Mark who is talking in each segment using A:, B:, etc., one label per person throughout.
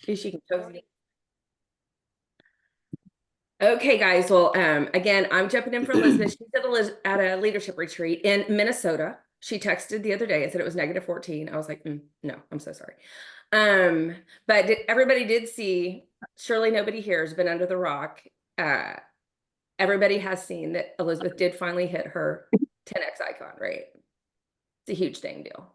A: She can totally. Okay, guys. Well, again, I'm jumping in for Elizabeth. She's at a leadership retreat in Minnesota. She texted the other day and said it was -14. I was like, no, I'm so sorry. But everybody did see, surely nobody here has been under the rock. Uh, Everybody has seen that Elizabeth did finally hit her 10x icon, right? It's a huge dang deal.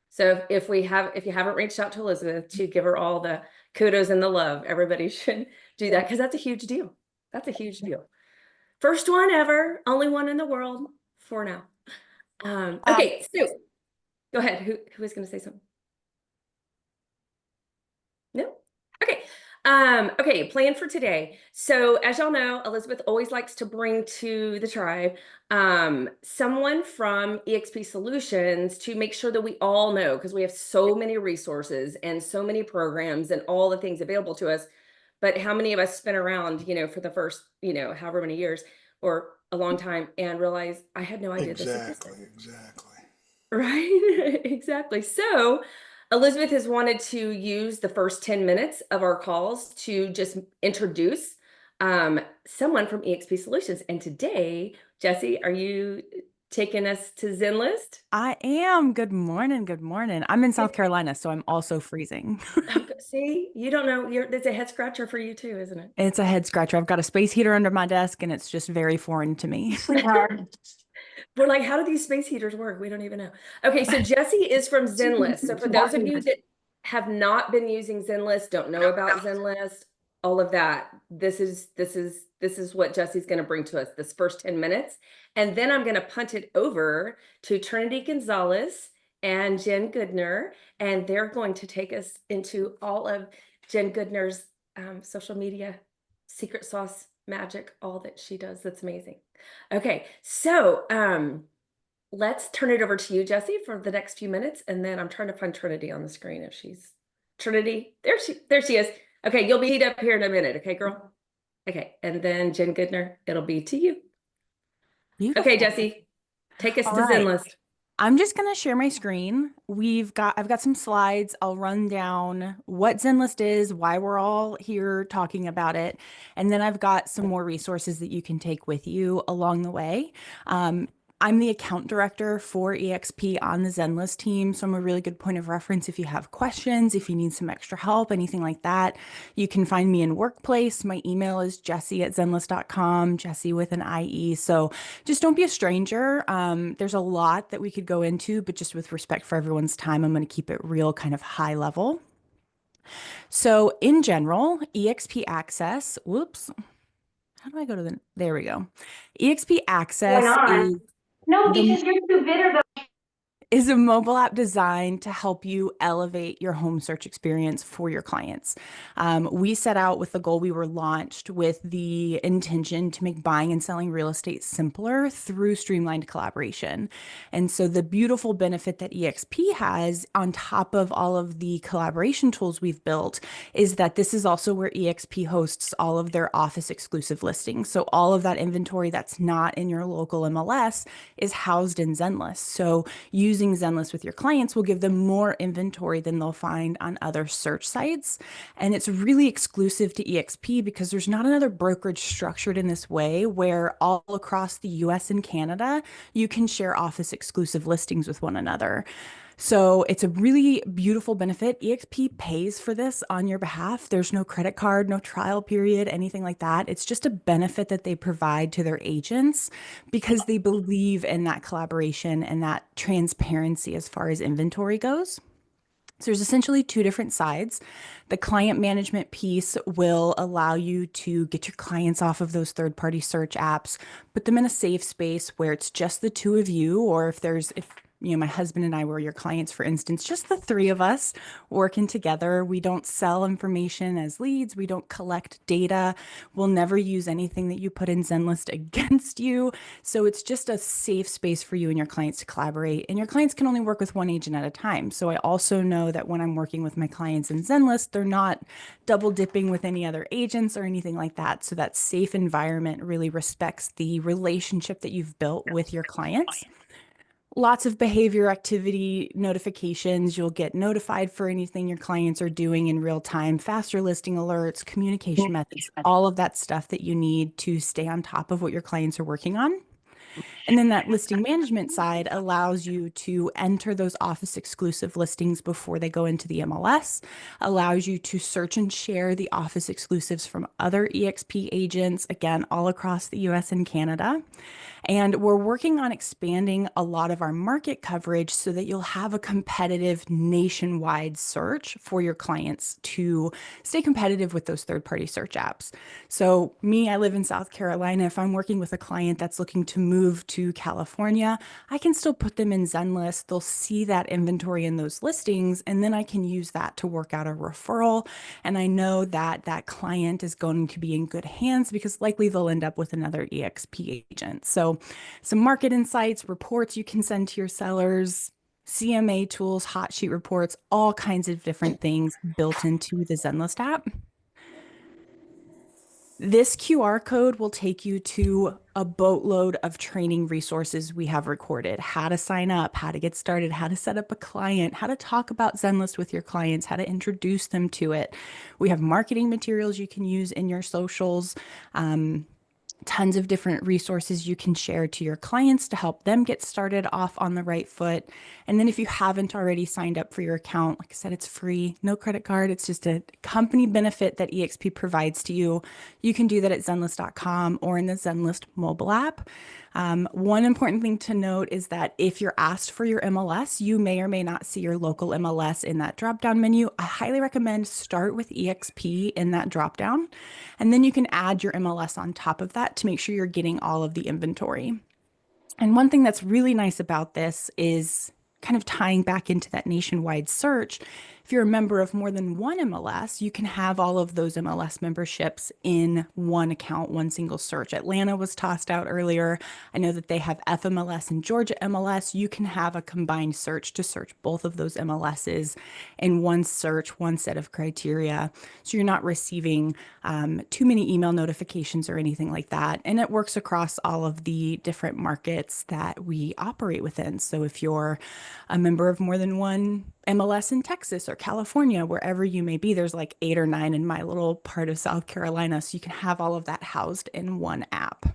A: So if you haven't reached out to Elizabeth to give her all the kudos and the love, everybody should do that because that's a huge deal. That's a huge deal. First one ever, only one in the world for now. Okay, so go ahead. Who is going to say something? No? Okay. Okay, plan for today. So as y'all know, Elizabeth always likes to bring to the tribe someone from eXp Solutions to make sure that we all know, because we have so many resources and so many programs and all the things available to us. But how many of us spin around, for the first, however many years or a long time and realize I had no idea this existed.
B: Exactly.
A: Right? Exactly. So Elizabeth has wanted to use the first 10 minutes of our calls to just introduce someone from eXp Solutions. And today, Jesse, are you taking us to Zenlist?
C: I am. Good morning. Good morning. I'm in South Carolina, so I'm also freezing.
A: See, you don't know. There's a head scratcher for you too, isn't it?
C: It's a head scratcher. I've got a space heater under my desk, and it's just very foreign to me.
A: We're like, how do these space heaters work? We don't even know. Okay, so Jesse is from Zenlist. So for those of you that have not been using Zenlist, don't know about Zenlist, all of that, this is what Jesse's going to bring to us this first 10 minutes. And then I'm going to punt it over to Trinity Gonzalez and Jen Goodner, and they're going to take us into all of Jen Goodner's social media secret sauce magic, all that she does. That's amazing. Okay, so let's turn it over to you, Jesse, for the next few minutes, and then I'm trying to find Trinity on the screen if she's Trinity. There she is. Okay, you'll be up here in a minute, okay, girl? Okay, and then Jen Goodner, it'll be to you.
C: Beautiful.
A: Okay, Jesse, take us
C: All
A: to
C: right.
A: Zenlist.
C: I'm just going to share my screen. I've got some slides. I'll run down what Zenlist is, why we're all here talking about it, and then I've got some more resources that you can take with you along the way. I'm the account director for eXp on the Zenlist team, so I'm a really good point of reference if you have questions, if you need some extra help, anything like that. You can find me in Workplace. My email is jessie@zenlist.com, Jessie with an IE. So just don't be a stranger. There's a lot that we could go into, but just with respect for everyone's time, I'm going to keep it real kind of high level. So in general, eXp Access, whoops, how do I go to there we go. eXp Access is
D: No,
C: the
D: because you're too bitter, but
C: is a mobile app designed to help you elevate your home search experience for your clients. We set out with the goal, we were launched with the intention to make buying and selling real estate simpler through streamlined collaboration. And so the beautiful benefit that eXp has on top of all of the collaboration tools we've built is that this is also where eXp hosts all of their office exclusive listings. So all of that inventory that's not in your local MLS is housed in Zenlist. So using Zenlist with your clients will give them more inventory than they'll find on other search sites. And it's really exclusive to eXp because there's not another brokerage structured in this way where all across the US and Canada, you can share office exclusive listings with one another. So it's a really beautiful benefit. eXp pays for this on your behalf. There's no credit card, no trial period, anything like that. It's just a benefit that they provide to their agents because they believe in that collaboration and that transparency as far as inventory goes. So there's essentially two different sides. The client management piece will allow you to get your clients off of those third-party search apps, put them in a safe space where it's just the two of you, or if my husband and I were your clients, for instance, just the three of us working together. We don't sell information as leads. We don't collect data. We'll never use anything that you put in Zenlist against you. So it's just a safe space for you and your clients to collaborate. And your clients can only work with one agent at a time. So I also know that when I'm working with my clients in Zenlist, they're not double dipping with any other agents or anything like that. So that safe environment really respects the relationship that you've built with your clients. lots of behavior activity notifications. You'll get notified for anything your clients are doing in real time, faster listing alerts, communication methods, all of that stuff that you need to stay on top of what your clients are working on. And then that listing management side allows you to enter those office exclusive listings before they go into the MLS, allows you to search and share the office exclusives from other EXP agents, again, all across the US and Canada. And we're working on expanding a lot of our market coverage so that you'll have a competitive nationwide search for your clients to stay competitive with those third-party search apps. So me, I live in South Carolina. If I'm working with a client that's looking to move to California, I can still put them in Zenlist. They'll see that inventory in those listings, and then I can use that to work out a referral. And I know that that client is going to be in good hands because likely they'll end up with another EXP agent. So some market insights, reports you can send to your sellers, CMA tools, hot sheet reports, all kinds of different things built into the Zenlist app. This QR code will take you to a boatload of training resources we have recorded: how to sign up, how to get started, how to set up a client, how to talk about Zenlist with your clients, how to introduce them to it. We have marketing materials you can use in your socials. Tons of different resources you can share to your clients to help them get started off on the right foot. And then if you haven't already signed up for your account, like I said, it's free, no credit card. It's just a company benefit that EXP provides to you. You can do that at zenlist.com or in the Zenlist mobile app. One important thing to note is that if you're asked for your MLS, you may or may not see your local MLS in that drop-down menu. I highly recommend start with EXP in that drop-down, and then you can add your MLS on top of that to make sure you're getting all of the inventory. And one thing that's really nice about this is kind of tying back into that nationwide search. If you're a member of more than one MLS, you can have all of those MLS memberships in one account, one single search. Atlanta was tossed out earlier. I know that they have FMLS and Georgia MLS. You can have a combined search to search both of those MLSs in one search, one set of criteria. So you're not receiving too many email notifications or anything like that. And it works across all of the different markets that we operate within. So if you're a member of more than one MLS in Texas or California, wherever you may be, there's like 8 or 9 in my little part of South Carolina. So you can have all of that housed in one app.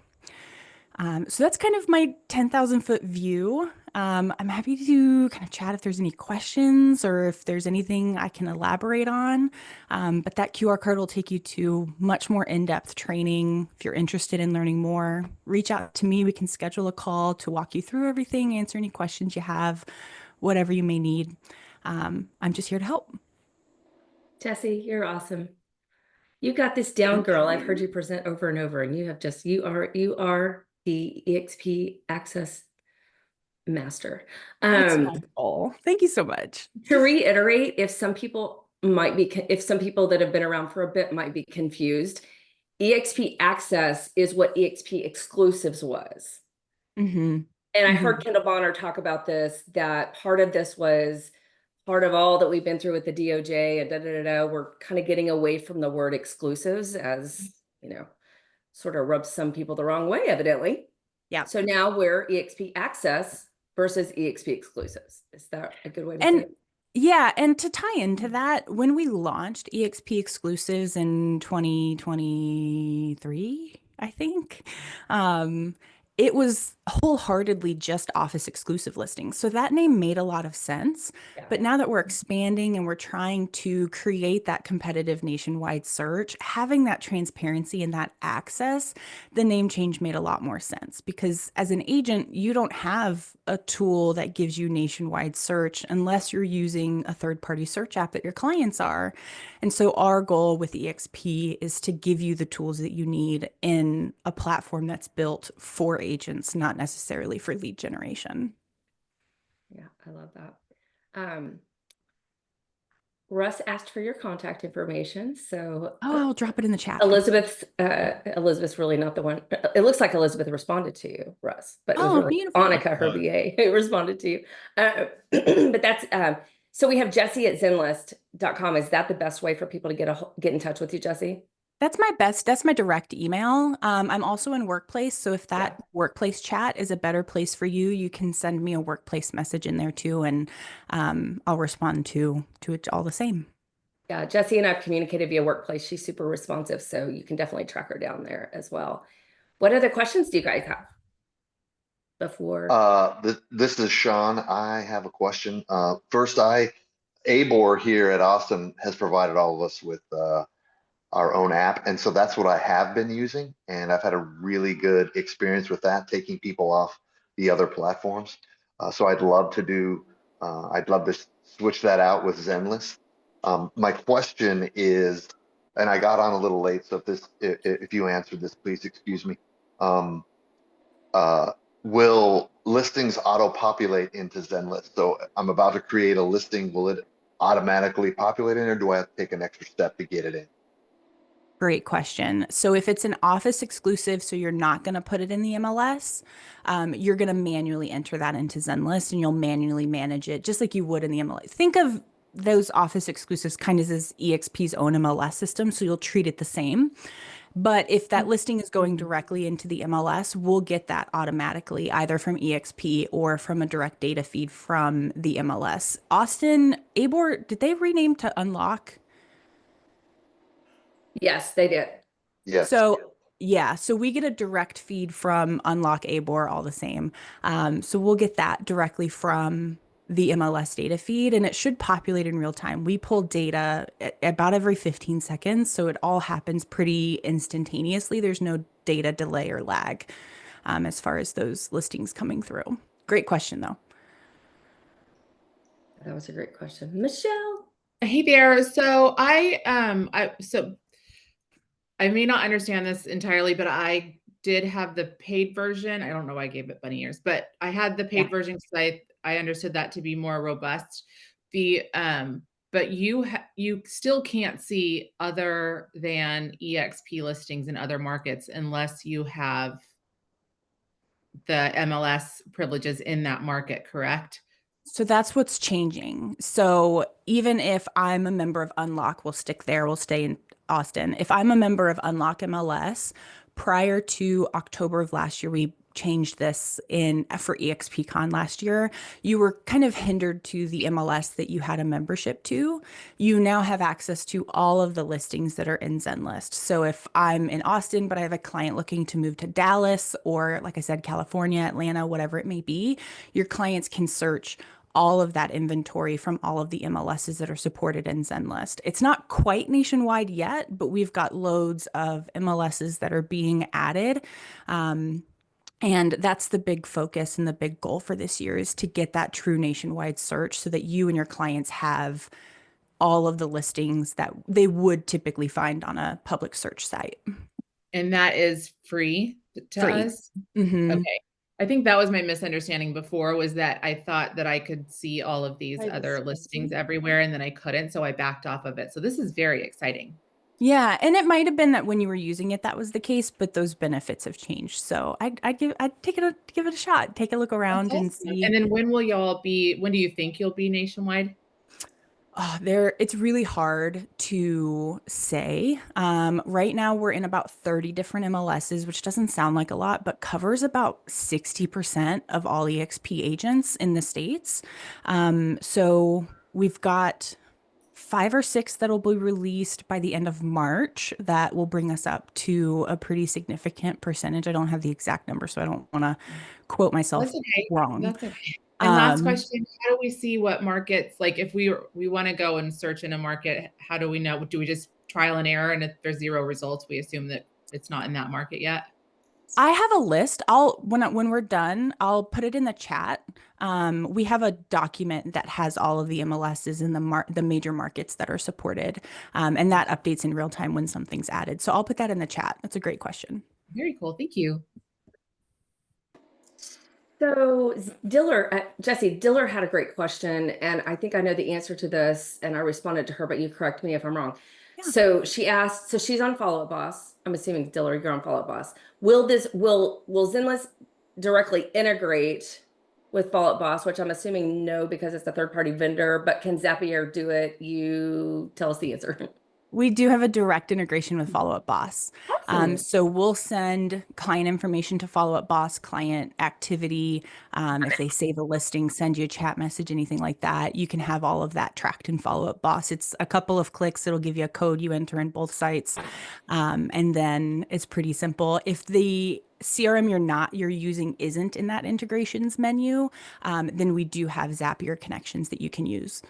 C: So that's kind of my 10,000 foot view. I'm happy to kind of chat if there's any questions or if there's anything I can elaborate on. But that QR code will take you to much more in-depth training. If you're interested in learning more, reach out to me. We can schedule a call to walk you through everything, answer any questions you have, whatever you may need. I'm just here to help.
A: Jessie, you're awesome. You got this down, girl. I've heard you present over and over, and you are the EXP Access master.
C: That's my goal. Thank you so much.
A: To reiterate, if some people that have been around for a bit might be confused, EXP Access is what EXP Exclusives was.
C: Mm-hmm.
A: And I heard Kendall Bonner talk about this, that part of this was part of all that we've been through with the DOJ and we're kind of getting away from the word exclusives, as sort of rubs some people the wrong way, evidently.
C: Yeah.
A: So now we're EXP Access versus EXP Exclusives. Is that a good way to say it?
C: Yeah, and to tie into that, when we launched EXP Exclusives in 2023, I think, it was wholeheartedly just office exclusive listings. So that name made a lot of sense.
A: Yeah.
C: But now that we're expanding and we're trying to create that competitive nationwide search, having that transparency and that access, the name change made a lot more sense, because as an agent, you don't have a tool that gives you nationwide search unless you're using a third-party search app that your clients are. And so our goal with EXP is to give you the tools that you need in a platform that's built for agents, not necessarily for lead generation.
A: Yeah, I love that. Russ asked for your contact information, so
C: I'll drop it in the chat.
A: Elizabeth's really not the one. It looks like Elizabeth responded to you, Russ, but it was really
C: beautiful.
A: Annika, her BA, who responded to you. But that's so we have Jessie at zenlist.com. Is that the best way for people to get in touch with you, Jessie?
C: That's my direct email. I'm also in Workplace, so if
A: Yeah.
C: that Workplace chat is a better place for you, you can send me a Workplace message in there too, and I'll respond to it all the same.
A: Yeah, Jesse and I've communicated via Workplace. She's super responsive, so you can definitely track her down there as well. What other questions do you guys have before?
B: This is Sean. I have a question. First, Abor here at Austin has provided all of us with our own app, and so that's what I have been using, and I've had a really good experience with that, taking people off the other platforms. So I'd love to switch that out with Zenlist. My question is, and I got on a little late, so if you answered this, please excuse me. Um, uh, will listings auto-populate into Zenlist? So I'm about to create a listing. Will it automatically populate in, or do I have to take an extra step to get it in?
C: Great question. So if it's an office exclusive, so you're not going to put it in the MLS, you're going to manually enter that into Zenlist and you'll manually manage it just like you would in the MLS. Think of those office exclusives kind of as EXP's own MLS system, so you'll treat it the same. But if that listing is going directly into the MLS, we'll get that automatically either from EXP or from a direct data feed from the MLS. Austin, Abor, did they rename to Unlock?
A: Yes, they did.
B: Yes.
C: So yeah, so we get a direct feed from Unlock Abor all the same. So we'll get that directly from the MLS data feed and it should populate in real time. We pull data about every 15 seconds, so it all happens pretty instantaneously. There's no data delay or lag as far as those listings coming through. Great question though.
A: That was a great question. Michelle.
D: Hey there. So I may not understand this entirely, but I did have the paid version. I don't know why I gave it bunny ears, but I had the paid
C: Yeah.
D: version because I understood that to be more robust. But you still can't see other than EXP listings in other markets unless you have the MLS privileges in that market, correct?
C: So that's what's changing. So even if I'm a member of Unlock, we'll stick there, we'll stay in Austin. If I'm a member of Unlock MLS, prior to October of last year, we changed this in for EXPCon last year. You were kind of hindered to the MLS that you had a membership to. You now have access to all of the listings that are in Zenlist. So if I'm in Austin, but I have a client looking to move to Dallas or, like I said, California, Atlanta, whatever it may be, your clients can search all of that inventory from all of the MLSs that are supported in Zenlist. It's not quite nationwide yet, but we've got loads of MLSs that are being added. And that's the big focus and the big goal for this year is to get that true nationwide search so that you and your clients have all of the listings that they would typically find on a public search site.
D: And that is free to
C: Free.
D: us?
C: Mm-hmm.
D: Okay. I think that was my misunderstanding before, was that I thought that I could see all of these other listings everywhere and then I couldn't, so I backed off of it. So this is very exciting.
C: Yeah, and it might have been that when you were using it, that was the case, but those benefits have changed. So I'd give it a shot, take a look around and
D: Awesome.
C: see.
D: And then when do you think you'll be nationwide?
C: Oh, it's really hard to say. Right now we're in about 30 different MLSs, which doesn't sound like a lot, but covers about 60% of all EXP agents in the States. So we've got 5 or 6 that'll be released by the end of March that will bring us up to a pretty significant percentage. I don't have the exact number, so I don't want to quote myself
D: That's okay.
C: wrong.
D: That's okay. And last question, how do we see what markets, like if we want to go and search in a market, how do we know? Do we just trial and error? And if there's 0 results, we assume that it's not in that market yet?
C: I have a list. When we're done, I'll put it in the chat. We have a document that has all of the MLSs in the major markets that are supported, and that updates in real time when something's added. So I'll put that in the chat. That's a great question.
D: Very cool. Thank you.
A: So Jesse Diller had a great question, and I think I know the answer to this, and I responded to her, but you correct me if I'm wrong.
C: Yeah.
A: So she asked, so she's on Follow Up Boss. I'm assuming Diller, you're on Follow Up Boss. Will Zenlist directly integrate with Follow Up Boss, which I'm assuming no, because it's a third-party vendor, but can Zapier do it? You tell us the answer.
C: We do have a direct integration with Follow Up Boss.
A: Awesome.
C: So we'll send client information to Follow Up Boss, client activity. If they save a listing, send you a chat message, anything like that. You can have all of that tracked in Follow Up Boss. It's a couple of clicks. It'll give you a code you enter in both sites. And then it's pretty simple. If the CRM you're using isn't in that integrations menu, then we do have Zapier connections that you can use.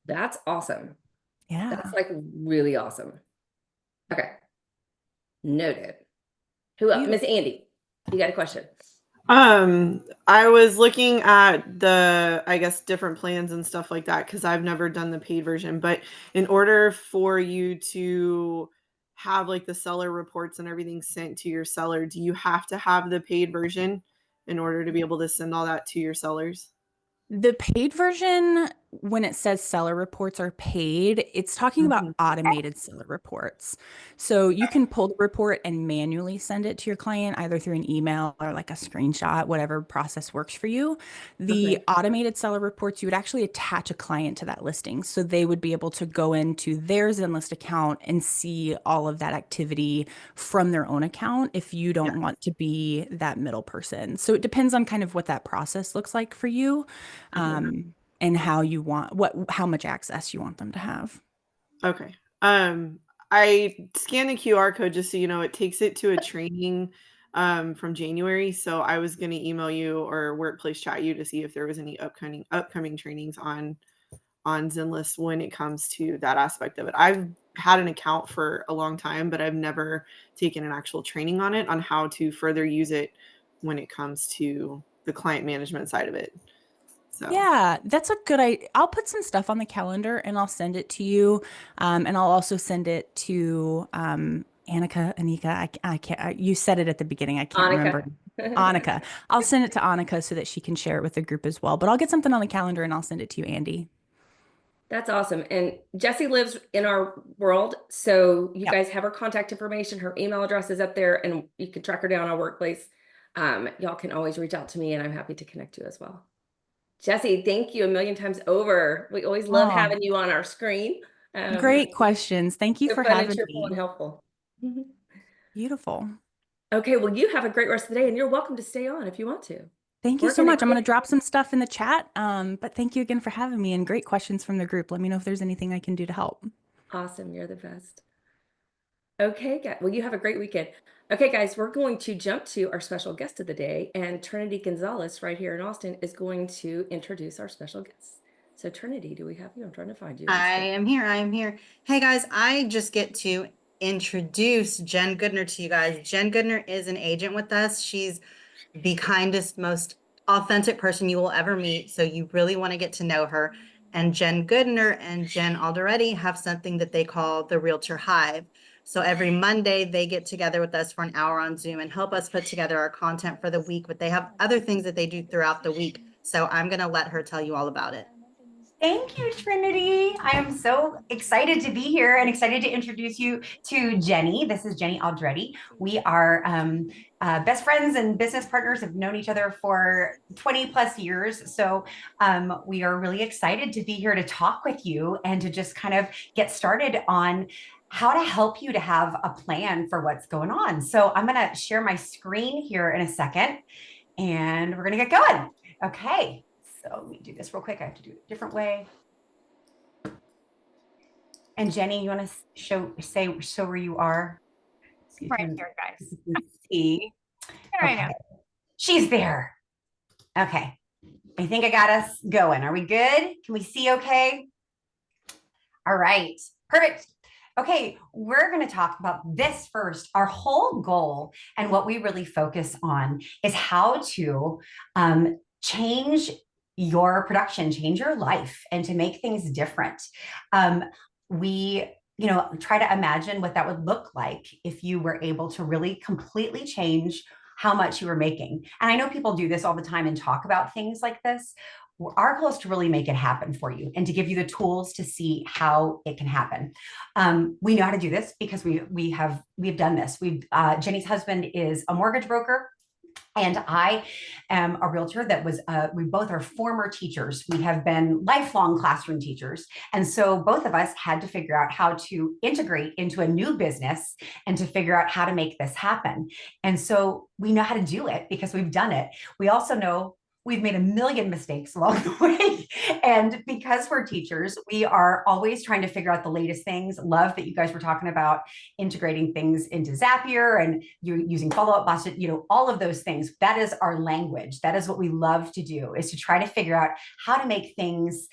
A: That's awesome.
C: Yeah.
A: That's like really awesome. Okay. Noted. Who else? Miss Andy, you got a question?
E: I was looking at the, I guess, different plans and stuff like that because I've never done the paid version. But in order for you to have like the seller reports and everything sent to your seller, do you have to have the paid version in order to be able to send all that to your sellers?
C: The paid version, when it says seller reports are paid, it's talking about automated seller reports. So you can pull the report and manually send it to your client, either through an email or like a screenshot, whatever process works for you. The automated seller reports, you would actually attach a client to that listing. So they would be able to go into their Zenlist account and see all of that activity from their own account if you don't want to be that middle person. So it depends on kind of what that process looks like for you. And how you want how much access you want them to have.
E: Okay. I scanned the QR code just so you know, it takes it to a training from January. So I was going to email you or workplace chat you to see if there was any upcoming trainings on Zenlist when it comes to that aspect of it. I've had an account for a long time, but I've never taken an actual training on it on how to further use it when it comes to the client management side of it. So
C: yeah, that's a good idea. I'll put some stuff on the calendar and I'll send it to you. And I'll also send it to Anika. I can't. You said it at the beginning. I can't remember. Annika. I'll send it to Annika so that she can share it with the group as well. But I'll get something on the calendar and I'll send it to you, Andy.
A: That's awesome. And Jessie lives in our world. So you guys have her contact information. Her email address is up there and you can track her down on Workplace. Y'all can always reach out to me and I'm happy to connect you as well. Jessie, thank you a million times over. We always love having you on our screen.
C: Great questions. Thank you for having me.
A: And helpful.
C: Beautiful.
A: Okay, well, you have a great rest of the day and you're welcome to stay on if you want to.
C: Thank you so much. I'm going to drop some stuff in the chat. But thank you again for having me and great questions from the group. Let me know if there's anything I can do to help.
A: Awesome. You're the best. Okay, well, you have a great weekend. Okay, guys, we're going to jump to our special guest of the day, and Trinity Gonzalez right here in Austin is going to introduce our special guest. So Trinity, do we have you? I'm trying to find you.
F: I am here. Hey guys, I just get to introduce Jen Goodner to you guys. Jen Goodner is an agent with us. She's the kindest, most authentic person you will ever meet. So you really want to get to know her. And Jen Goodner and Jen Alderetti have something that they call the Realtor Hive. So every Monday they get together with us for an hour on Zoom and help us put together our content for the week, but they have other things that they do throughout the week. So I'm going to let her tell you all about it.
G: Thank you, Trinity. I am so excited to be here and excited to introduce you to Jenny. This is Jenny Alderetti. We are best friends and business partners, have known each other for 20 plus years. So we are really excited to be here to talk with you and to just kind of get started on how to help you to have a plan for what's going on. So I'm going to share my screen here in a second and we're going to get going. Okay. So let me do this real quick. I have to do it a different way. And Jenny, you want to show where you are?
H: Right here, guys.
G: See.
H: There I am.
G: She's there. Okay. I think I got us going. Are we good? Can we see okay? All right. Perfect. Okay, we're going to talk about this first. Our whole goal and what we really focus on is how to change your production, change your life, and to make things different. We, try to imagine what that would look like if you were able to really completely change how much you were making. And I know people do this all the time and talk about things like this. Our goal is to really make it happen for you and to give you the tools to see how it can happen. We know how to do this because we have done this. Jenny's husband is a mortgage broker. And I am a realtor that was, we both are former teachers. We have been lifelong classroom teachers. And so both of us had to figure out how to integrate into a new business and to figure out how to make this happen. And so we know how to do it because we've done it. We also know we've made a million mistakes along the way. And because we're teachers, we are always trying to figure out the latest things. Love that you guys were talking about integrating things into Zapier and you're using follow-up bots, all of those things. That is our language. That is what we love to do, is to try to figure out how to make things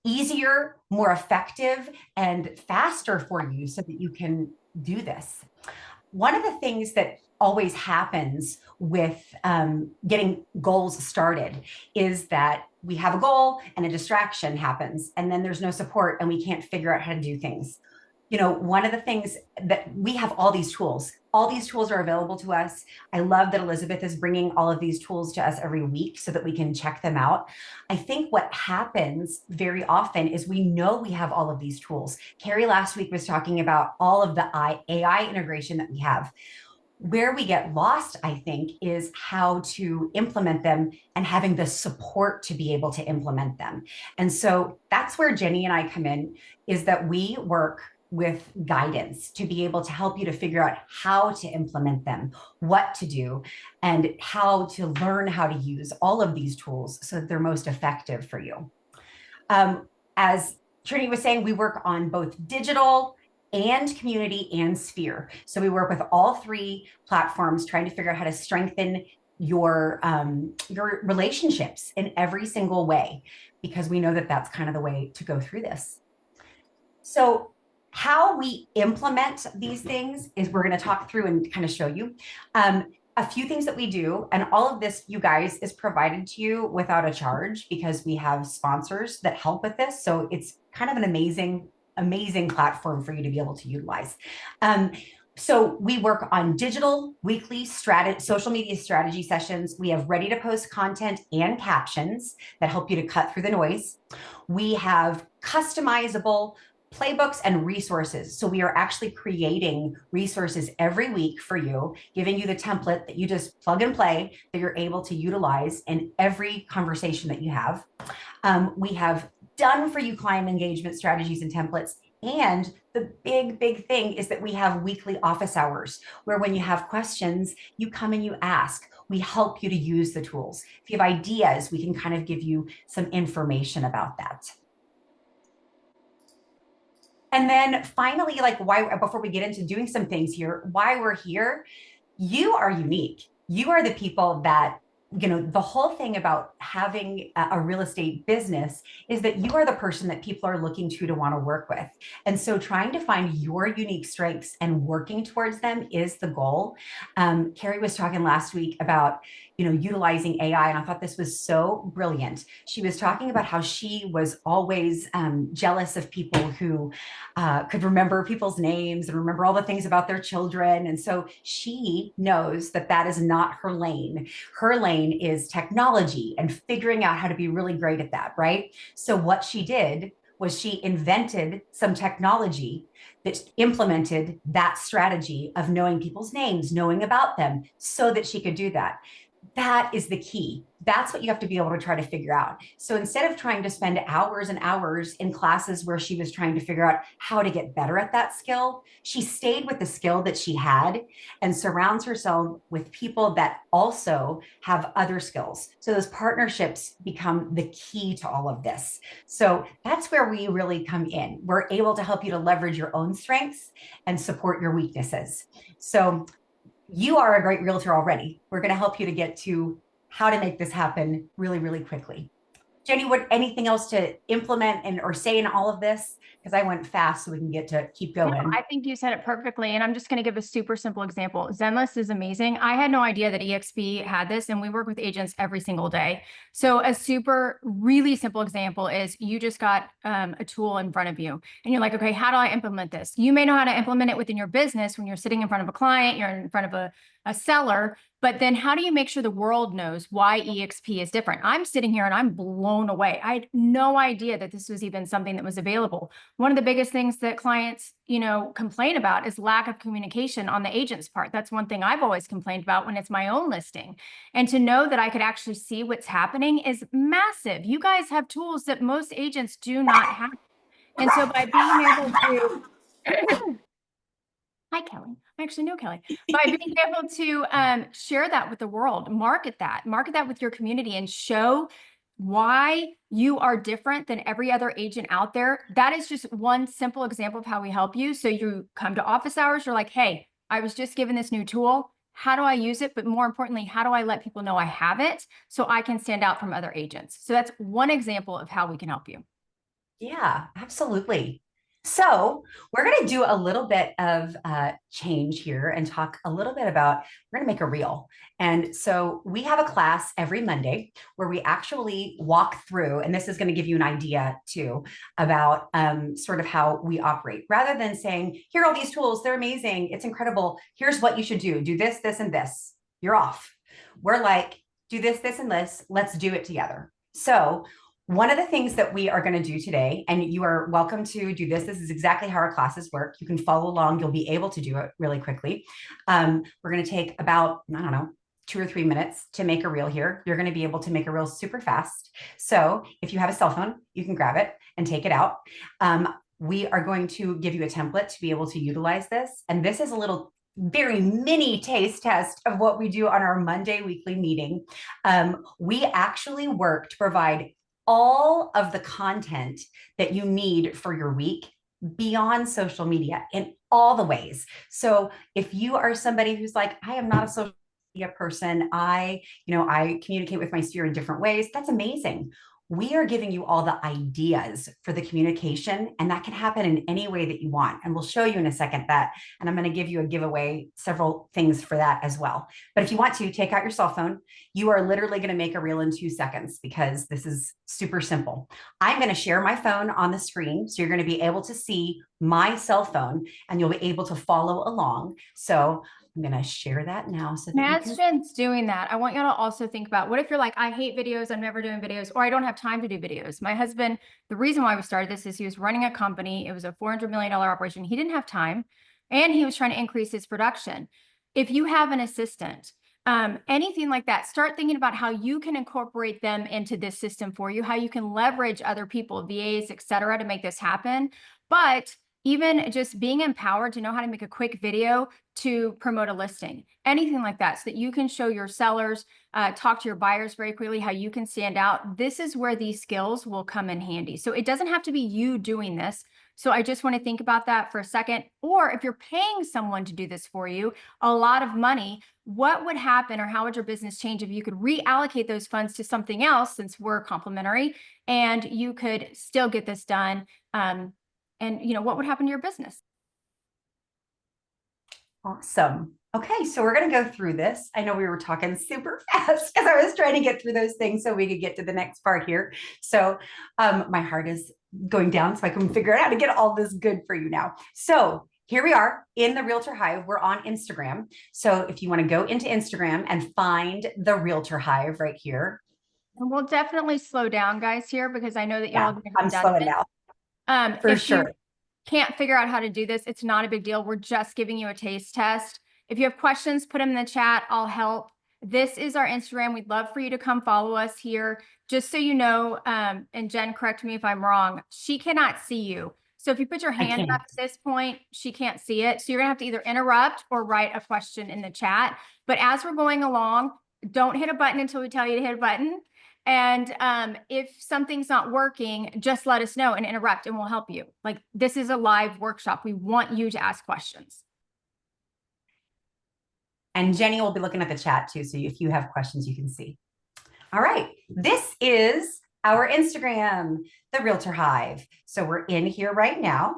G: easier, more effective, and faster for you so that you can do this. One of the things that always happens with getting goals started is that we have a goal and a distraction happens, and then there's no support and we can't figure out how to do things. One of the things that we have, all these tools are available to us. I love that Elizabeth is bringing all of these tools to us every week so that we can check them out. I think what happens very often is we know we have all of these tools. Carrie last week was talking about all of the AI integration that we have. Where we get lost, I think, is how to implement them and having the support to be able to implement them. And so that's where Jenny and I come in, is that we work with guidance to be able to help you to figure out how to implement them, what to do, and how to learn how to use all of these tools so that they're most effective for you. As Trini was saying, we work on both digital and community and Sphere. So we work with all three platforms, trying to figure out how to strengthen your relationships in every single way, because we know that that's kind of the way to go through this. So how we implement these things is we're going to talk through and kind of show you a few things that we do. And all of this, you guys, is provided to you without a charge because we have sponsors that help with this. So it's kind of an amazing platform for you to be able to utilize. So we work on digital weekly social media strategy sessions. We have ready to post content and captions that help you to cut through the noise. We have customizable playbooks and resources. So we are actually creating resources every week for you, giving you the template that you just plug and play that you're able to utilize in every conversation that you have. We have done for you client engagement strategies and templates. And the big thing is that we have weekly office hours where when you have questions, you come and you ask. We help you to use the tools. If you have ideas, we can kind of give you some information about that. And then finally, why, before we get into doing some things here, why we're here, you are unique. You are the people that, the whole thing about having a real estate business is that you are the person that people are looking to want to work with. And so trying to find your unique strengths and working towards them is the goal. Carrie was talking last week about, utilizing AI, and I thought this was so brilliant. She was talking about how she was always jealous of people who could remember people's names and remember all the things about their children. And so she knows that that is not her lane. Her lane is technology and figuring out how to be really great at that, right? So what she did was she invented some technology that implemented that strategy of knowing people's names, knowing about them, so that she could do that. That is the key. That's what you have to be able to try to figure out. So instead of trying to spend hours and hours in classes where she was trying to figure out how to get better at that skill, she stayed with the skill that she had and surrounds herself with people that also have other skills. So those partnerships become the key to all of this. So that's where we really come in. We're able to help you to leverage your own strengths and support your weaknesses. So you are a great realtor already. We're going to help you to get to how to make this happen really, really quickly. Jenny, anything else to implement or say in all of this? Because I went fast so we can get to keep going.
H: No, I think you said it perfectly. And I'm just going to give a super simple example. Zenlist is amazing. I had no idea that EXP had this, and we work with agents every single day. So a really simple example is you just got a tool in front of you and you're like, okay, how do I implement this? You may know how to implement it within your business when you're sitting in front of a client, you're in front of a seller, but then how do you make sure the world knows why EXP is different? I'm sitting here and I'm blown away. I had no idea that this was even something that was available. one of the biggest things that clients, complain about is lack of communication on the agent's part. That's one thing I've always complained about when it's my own listing. And to know that I could actually see what's happening is massive. You guys have tools that most agents do not have. And so by being able to, hi, Kelly. I actually know Kelly. By being able to share that with the world, market that with your community and show why you are different than every other agent out there. That is just one simple example of how we help you. So you come to office hours, you're like, hey, I was just given this new tool. How do I use it? But more importantly, how do I let people know I have it so I can stand out from other agents? So that's one example of how we can help you.
G: Yeah, absolutely. So we're going to do a little bit of change here and talk a little bit about, we're going to make a reel. And so we have a class every Monday where we actually walk through, and this is going to give you an idea too about sort of how we operate, rather than saying, here are all these tools, they're amazing, it's incredible, here's what you should do this, this, and this, you're off. We're like, do this, this, and this, let's do it together. So one of the things that we are going to do today, and you are welcome to do this. This is exactly how our classes work. You can follow along. You'll be able to do it really quickly. We're going to take about, 2 or 3 minutes to make a reel here. You're going to be able to make a reel super fast. So if you have a cell phone, you can grab it and take it out. We are going to give you a template to be able to utilize this. And this is a little very mini taste test of what we do on our Monday weekly meeting. We actually work to provide all of the content that you need for your week beyond social media in all the ways. So if you are somebody who's like, I am not a social media person, I communicate with my sphere in different ways, that's amazing. We are giving you all the ideas for the communication, and that can happen in any way that you want. And we'll show you in a second that, and I'm going to give you a giveaway, several things for that as well. But if you want to, take out your cell phone. You are literally going to make a reel in 2 seconds because this is super simple. I'm going to share my phone on the screen. So you're going to be able to see my cell phone and you'll be able to follow along. So I'm going to share that now. So that
H: as Jen's doing that, I want you to also think about, what if you're like, I hate videos, I'm never doing videos, or I don't have time to do videos. My husband, the reason why we started this is he was running a company. It was a $400 million operation. He didn't have time and he was trying to increase his production. If you have an assistant, anything like that, start thinking about how you can incorporate them into this system for you, how you can leverage other people, VAs, et cetera, to make this happen. But even just being empowered to know how to make a quick video to promote a listing, anything like that, so that you can show your sellers, talk to your buyers very quickly, how you can stand out. This is where these skills will come in handy. So it doesn't have to be you doing this. So I just want to think about that for a second. Or if you're paying someone to do this for you, a lot of money, what would happen or how would your business change if you could reallocate those funds to something else, since we're complementary, and you could still get this done? And what would happen to your business?
G: Awesome. Okay, so we're going to go through this. I know we were talking super fast because I was trying to get through those things so we could get to the next part here. So my heart is going down so I can figure out how to get all this good for you now. So here we are in the Realtor Hive. We're on Instagram. So if you want to go into Instagram and find the Realtor Hive right here.
H: And we'll definitely slow down, guys, here, because I know that y'all are going to
G: I'm slowing down. For sure.
H: You can't figure out how to do this, it's not a big deal. We're just giving you a taste test. If you have questions, put them in the chat. I'll help. This is our Instagram. We'd love for you to come follow us here. Just so you know, and Jen, correct me if I'm wrong, she cannot see you. So if you put your hand up at this point, she can't see it. So you're gonna have to either interrupt or write a question in the chat. But as we're going along, don't hit a button until we tell you to hit a button. And if something's not working, just let us know and interrupt and we'll help you. Like, this is a live workshop. We want you to ask questions.
G: And Jenny will be looking at the chat too. So if you have questions, you can see. All right. This is our Instagram, the Realtor Hive. So we're in here right now.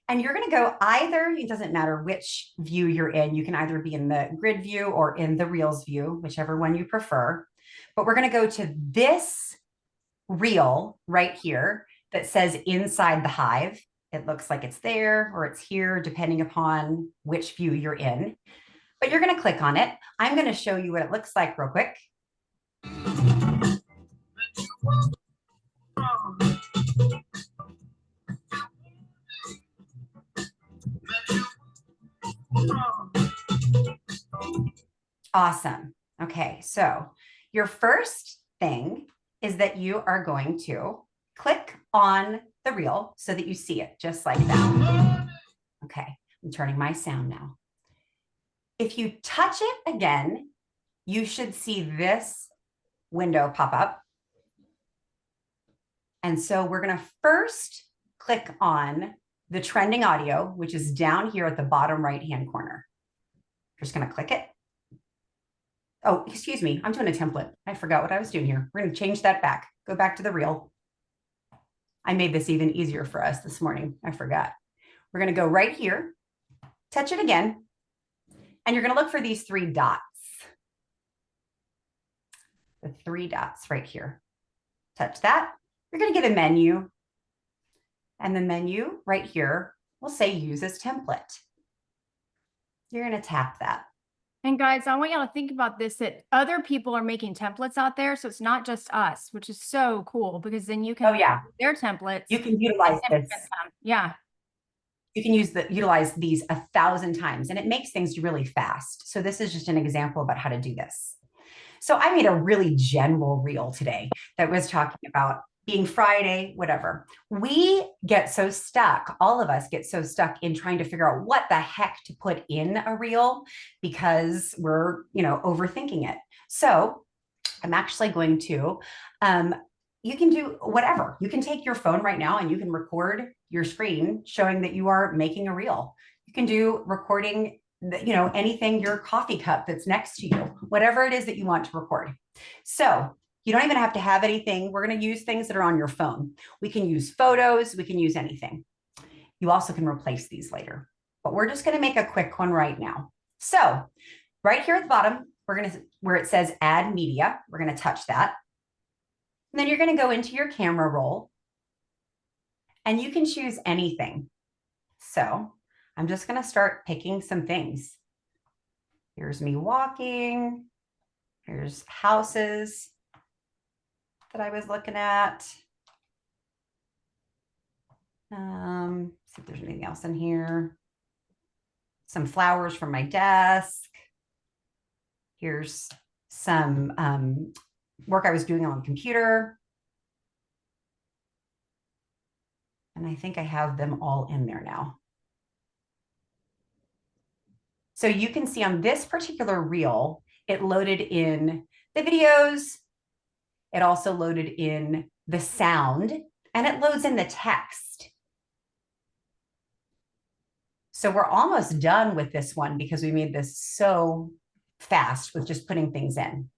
G: And you're going to go either, it doesn't matter which view you're in. You can either be in the grid view or in the Reels view, whichever one you prefer. But we're going to go to this reel right here that says Inside the Hive. It looks like it's there or it's here, depending upon which view you're in. But you're going to click on it. I'm going to show you what it looks like real quick. Awesome. Okay, so your first thing is that you are going to click on the reel so that you see it just like that. Okay, I'm turning my sound now. If you touch it again, you should see this window pop up. And so we're going to first click on the trending audio, which is down here at the bottom right-hand corner. Just going to click it. Oh, excuse me. I'm doing a template. I forgot what I was doing here. We're going to change that back. Go back to the reel. I made this even easier for us this morning. I forgot. We're going to go right here, touch it again, and you're going to look for these 3 dots. The 3 dots right here. Touch that. You're going to get a menu. And the menu right here will say use as template. You're going to tap that.
H: And guys, I want y'all to think about this, that other people are making templates out there. So it's not just us, which is so cool because then you can
G: Oh yeah,
H: their templates.
G: you can utilize this.
H: Yeah.
G: You can utilize these 1,000 times and it makes things really fast. So this is just an example about how to do this. So I made a really general reel today that was talking about being Friday, whatever. We get so stuck, all of us get so stuck in trying to figure out what the heck to put in a reel because we're, overthinking it. So I'm actually going to, you can do whatever. You can take your phone right now and you can record your screen showing that you are making a reel. You can do recording, anything, your coffee cup that's next to you, whatever it is that you want to record. So you don't even have to have anything. We're going to use things that are on your phone. We can use photos. We can use anything. You also can replace these later, but we're just going to make a quick one right now. So right here at the bottom, where it says add media, we're going to touch that. And then you're going to go into your camera roll and you can choose anything. So I'm just going to start picking some things. Here's me walking. Here's houses that I was looking at. See if there's anything else in here. Some flowers from my desk. Here's some work I was doing on the computer. And I think I have them all in there now. So you can see on this particular reel, it loaded in the videos. It also loaded in the sound and it loads in the text. So we're almost done with this one because we made this so fast with just putting things in.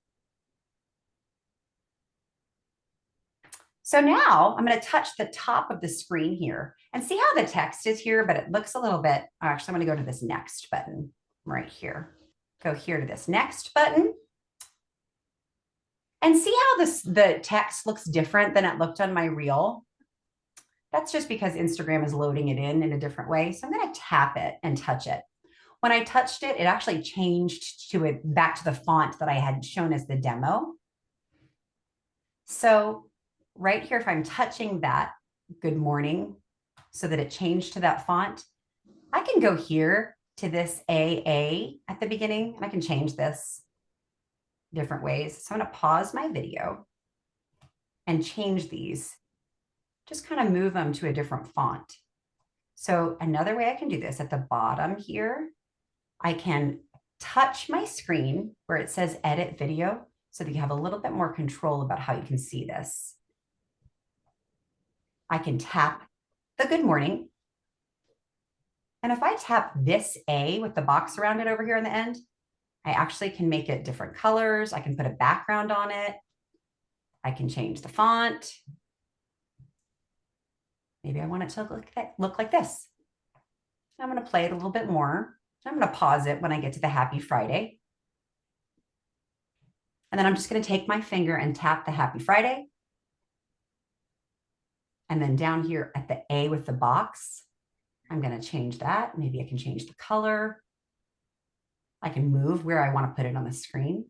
G: So now I'm going to touch the top of the screen here and see how the text is here, but it looks a little bit, actually, I'm going to go to this next button right here. Go here to this next button. And see how the text looks different than it looked on my reel? That's just because Instagram is loading it in a different way. So I'm going to tap it and touch it. When I touched it, it actually changed back to the font that I had shown as the demo. So right here, if I'm touching that good morning so that it changed to that font, I can go here to this AA at the beginning and I can change this different ways. So I'm going to pause my video and change these. Just kind of move them to a different font. So another way I can do this at the bottom here, I can touch my screen where it says edit video so that you have a little bit more control about how you can see this. I can tap the good morning. And if I tap this A with the box around it over here on the end, I actually can make it different colors. I can put a background on it. I can change the font. Maybe I want it to look like this. I'm going to play it a little bit more. I'm going to pause it when I get to the Happy Friday. And then I'm just going to take my finger and tap the Happy Friday. And then down here at the A with the box, I'm going to change that. Maybe I can change the color. I can move where I want to put it on the screen.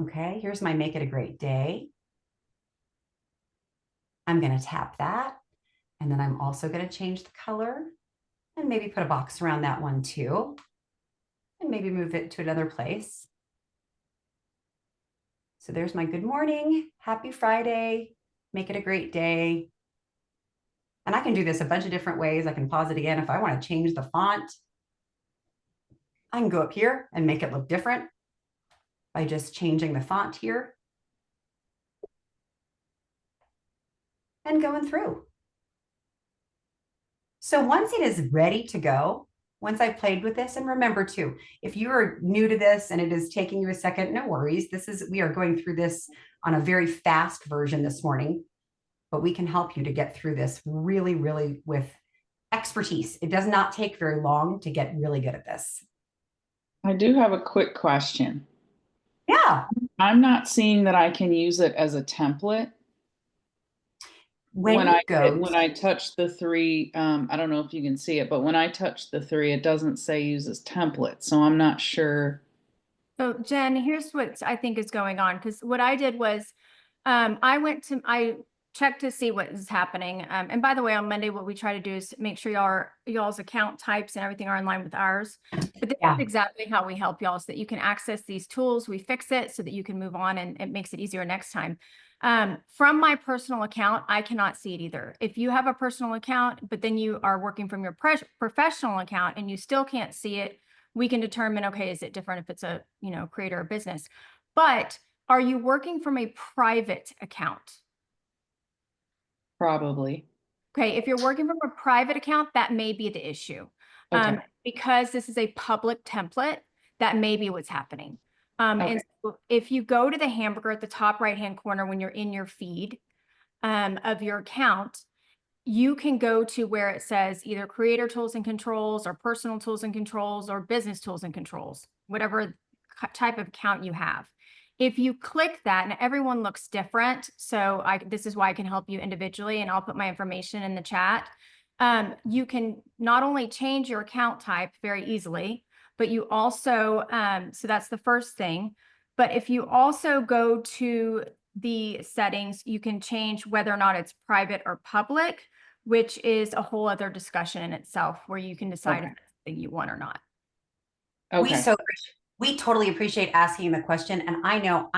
G: Okay, here's my Make It a Great Day. I'm going to tap that. And then I'm also going to change the color and maybe put a box around that one too. And maybe move it to another place. So there's my good morning, happy Friday, make it a great day. And I can do this a bunch of different ways. I can pause it again. If I want to change the font, I can go up here and make it look different by just changing the font here and going through. So once it is ready to go, once I've played with this, and remember too, if you are new to this and it is taking you a second, no worries. We are going through this on a very fast version this morning, but we can help you to get through this really, really with expertise. It does not take very long to get really good at this.
I: I do have a quick question.
G: Yeah.
I: I'm not seeing that I can use it as a template. When I touch the three, I don't know if you can see it, but when I touch the three, it doesn't say use as template. So I'm not sure.
H: So Jen, here's what I think is going on. Because what I did was I checked to see what is happening. And by the way, on Monday, what we try to do is make sure y'all's account types and everything are in line with ours. But this is exactly how we help y'all, so that you can access these tools. We fix it so that you can move on, and it makes it easier next time. From my personal account, I cannot see it either. If you have a personal account, but then you are working from your professional account and you still can't see it, we can determine, okay, is it different if it's a, creator or business? But are you working from a private account?
I: Probably.
H: Okay, if you're working from a private account, that may be the issue.
I: Okay.
H: Because this is a public template, that may be what's happening.
I: Okay.
H: And so if you go to the hamburger at the top right-hand corner when you're in your feed of your account, you can go to where it says either creator tools and controls, or personal tools and controls, or business tools and controls, whatever type of account you have. If you click that, and everyone looks different, so this is why I can help you individually, and I'll put my information in the chat. You can not only change your account type very easily, but you also, so that's the first thing. But if you also go to the settings, you can change whether or not it's private or public, which is a whole other discussion in itself, where you can decide if it's something you want or not.
I: Okay.
G: We totally appreciate asking the question. And I know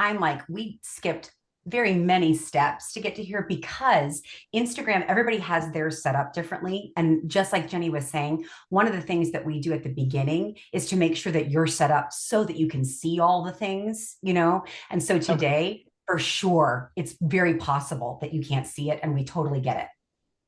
G: we skipped very many steps to get to here, because Instagram, everybody has theirs set up differently. And just like Jenny was saying, one of the things that we do at the beginning is to make sure that you're set up so that you can see all the things, And so today, for sure, it's very possible that you can't see it, and we totally get it.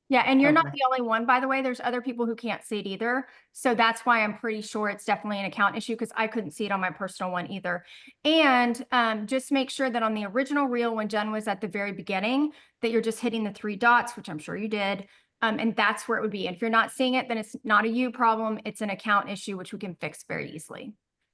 H: Yeah, and you're not the only one, by the way. There's other people who can't see it either. So that's why I'm pretty sure it's definitely an account issue, because I couldn't see it on my personal one either. And just make sure that on the original reel, when Jen was at the very beginning, that you're just hitting the 3 dots, which I'm sure you did. And that's where it would be. And if you're not seeing it, then it's not a you problem. It's an account issue, which we can fix very easily.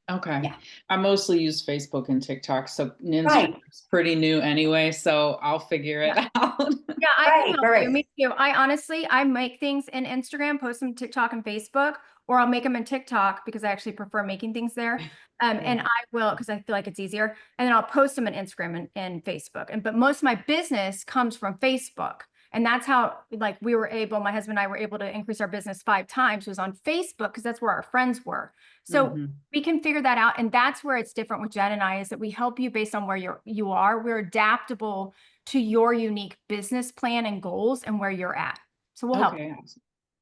I: Okay.
G: Yeah.
I: I mostly use Facebook and TikTok, so Instagram's pretty new anyway, so I'll figure it out.
H: Yeah, I can help you. Me too. I make things in Instagram, post them TikTok and Facebook, or I'll make them in TikTok because I actually prefer making things there. And I will, because I feel like it's easier. And then I'll post them on Instagram and Facebook. But most of my business comes from Facebook. And that's how, my husband and I were able to increase our business 5 times, was on Facebook, because that's where our friends were. So we can figure that out. And that's where it's different with Jen and I, is that we help you based on where you are. We're adaptable to your unique business plan and goals and where you're at. So we'll help.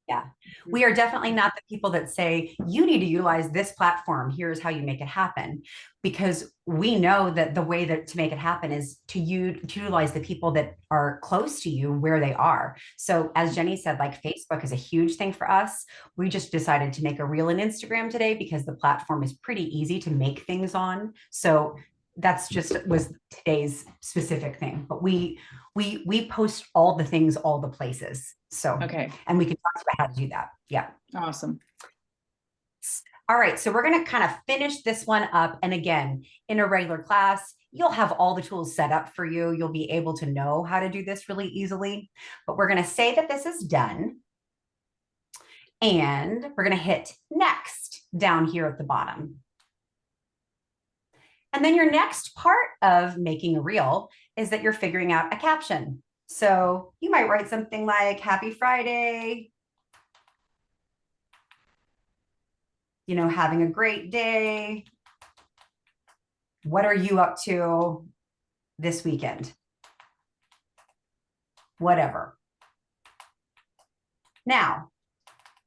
G: Yeah, we are definitely not the people that say, you need to utilize this platform, here's how you make it happen. Because we know that the way to make it happen is to utilize the people that are close to you where they are. So as Jenny said, Facebook is a huge thing for us. We just decided to make a reel in Instagram today because the platform is pretty easy to make things on. So that's was today's specific thing, but we post all the things, all the places. So, and we can talk about how to do that. Yeah.
I: Awesome.
G: All right. So we're going to kind of finish this one up. And again, in a regular class, you'll have all the tools set up for you. You'll be able to know how to do this really easily, but we're going to say that this is done. And we're going to hit next down here at the bottom. And then your next part of making a reel is that you're figuring out a caption. So you might write something like Happy Friday, you know, having a great day. What are you up to this weekend? Whatever. Now,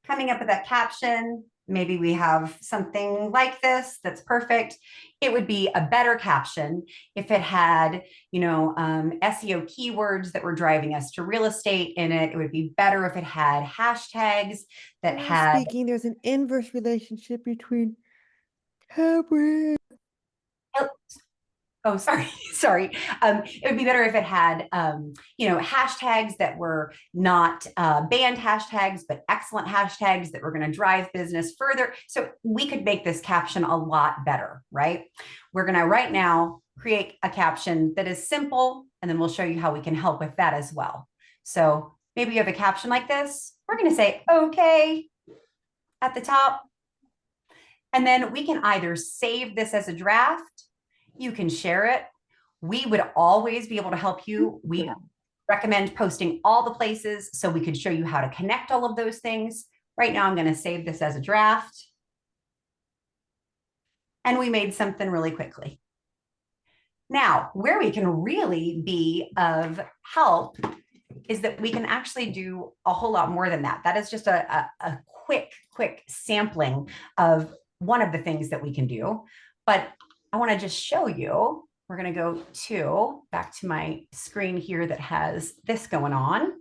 G: coming up with that caption, maybe we have something like this that's perfect. It would be a better caption if it had, you know, SEO keywords that were driving us to real estate in it. It would be better if it had hashtags that had.
J: Speaking, there's an inverse relationship between Cabri.
G: Oh, sorry, sorry. It would be better if it had, you know, hashtags that were not banned hashtags, but excellent hashtags that were going to drive business further. So we could make this caption a lot better, right? We're going to right now create a caption that is simple, and then we'll show you how we can help with that as well. So maybe you have a caption like this. We're going to say, okay, at the top. And then we can either save this as a draft. You can share it. We would always be able to help you. We recommend posting all the places so we could show you how to connect all of those things. Right now, I'm going to save this as a draft. And we made something really quickly. Now, where we can really be of help is that we can actually do a whole lot more than that. That is just a quick sampling of one of the things that we can do. But I want to just show you, we're going to go back to my screen here that has this going on.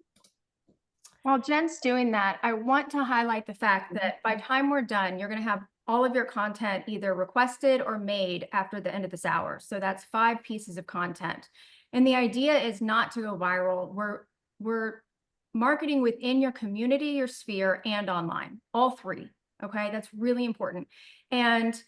H: While Jen's doing that, I want to highlight the fact that by the time we're done, you're going to have all of your content either requested or made after the end of this hour. So that's 5 pieces of content. And the idea is not to go viral. We're marketing within your community, your sphere, and online, all 3. Okay, that's really important. And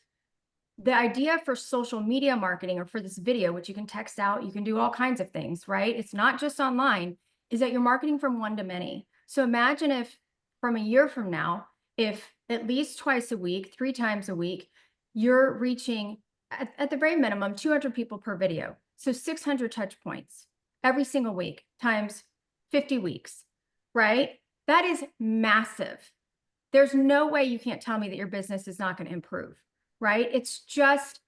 H: the idea for social media marketing, or for this video, which you can text out, you can do all kinds of things, right? It's not just online, is that you're marketing from one to many. So imagine if from a year from now, if at least twice a week, 3 times a week, you're reaching at the very minimum 200 people per video. So 600 touch points every single week times 50 weeks, right? That is massive. There's no way you can't tell me that your business is not going to improve, right? It's just,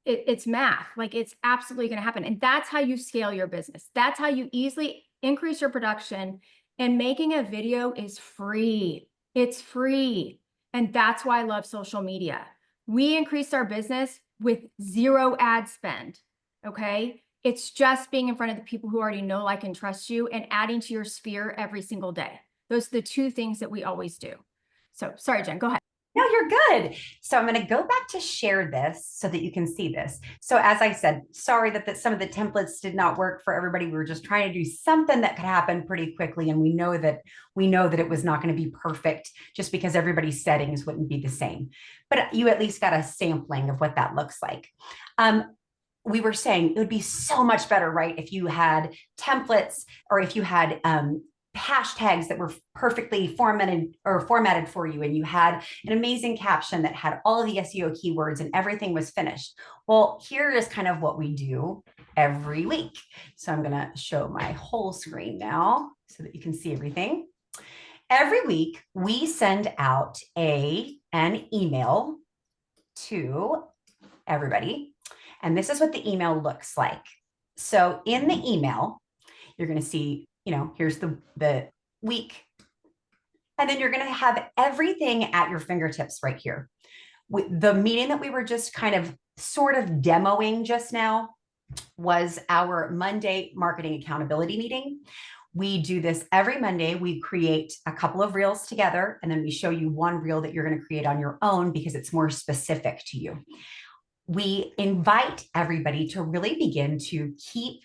H: it's math. Like, it's absolutely going to happen. And that's how you scale your business. That's how you easily increase your production. And making a video is free. It's free. And that's why I love social media. We increased our business with 0 ad spend. Okay. It's just being in front of the people who already know, like, and trust you, and adding to your sphere every single day. Those are the 2 things that we always do. So sorry, Jen, go ahead.
G: No, you're good. So I'm going to go back to share this so that you can see this. So as I said, sorry that some of the templates did not work for everybody. We were just trying to do something that could happen pretty quickly. And we know that it was not going to be perfect just because everybody's settings wouldn't be the same. But you at least got a sampling of what that looks like. We were saying it would be so much better, right, if you had templates, or if you had hashtags that were perfectly formatted for you, and you had an amazing caption that had all of the SEO keywords and everything was finished. Well, here is kind of what we do every week. So I'm going to show my whole screen now so that you can see everything. Every week we send out an email to everybody, and this is what the email looks like. So in the email, you're going to see, you know, here's the week. And then you're going to have everything at your fingertips right here. The meeting that we were just kind of sort of demoing just now was our Monday marketing accountability meeting. We do this every Monday. We create a couple of reels together, and then we show you one reel that you're going to create on your own because it's more specific to you. We invite everybody to really begin to keep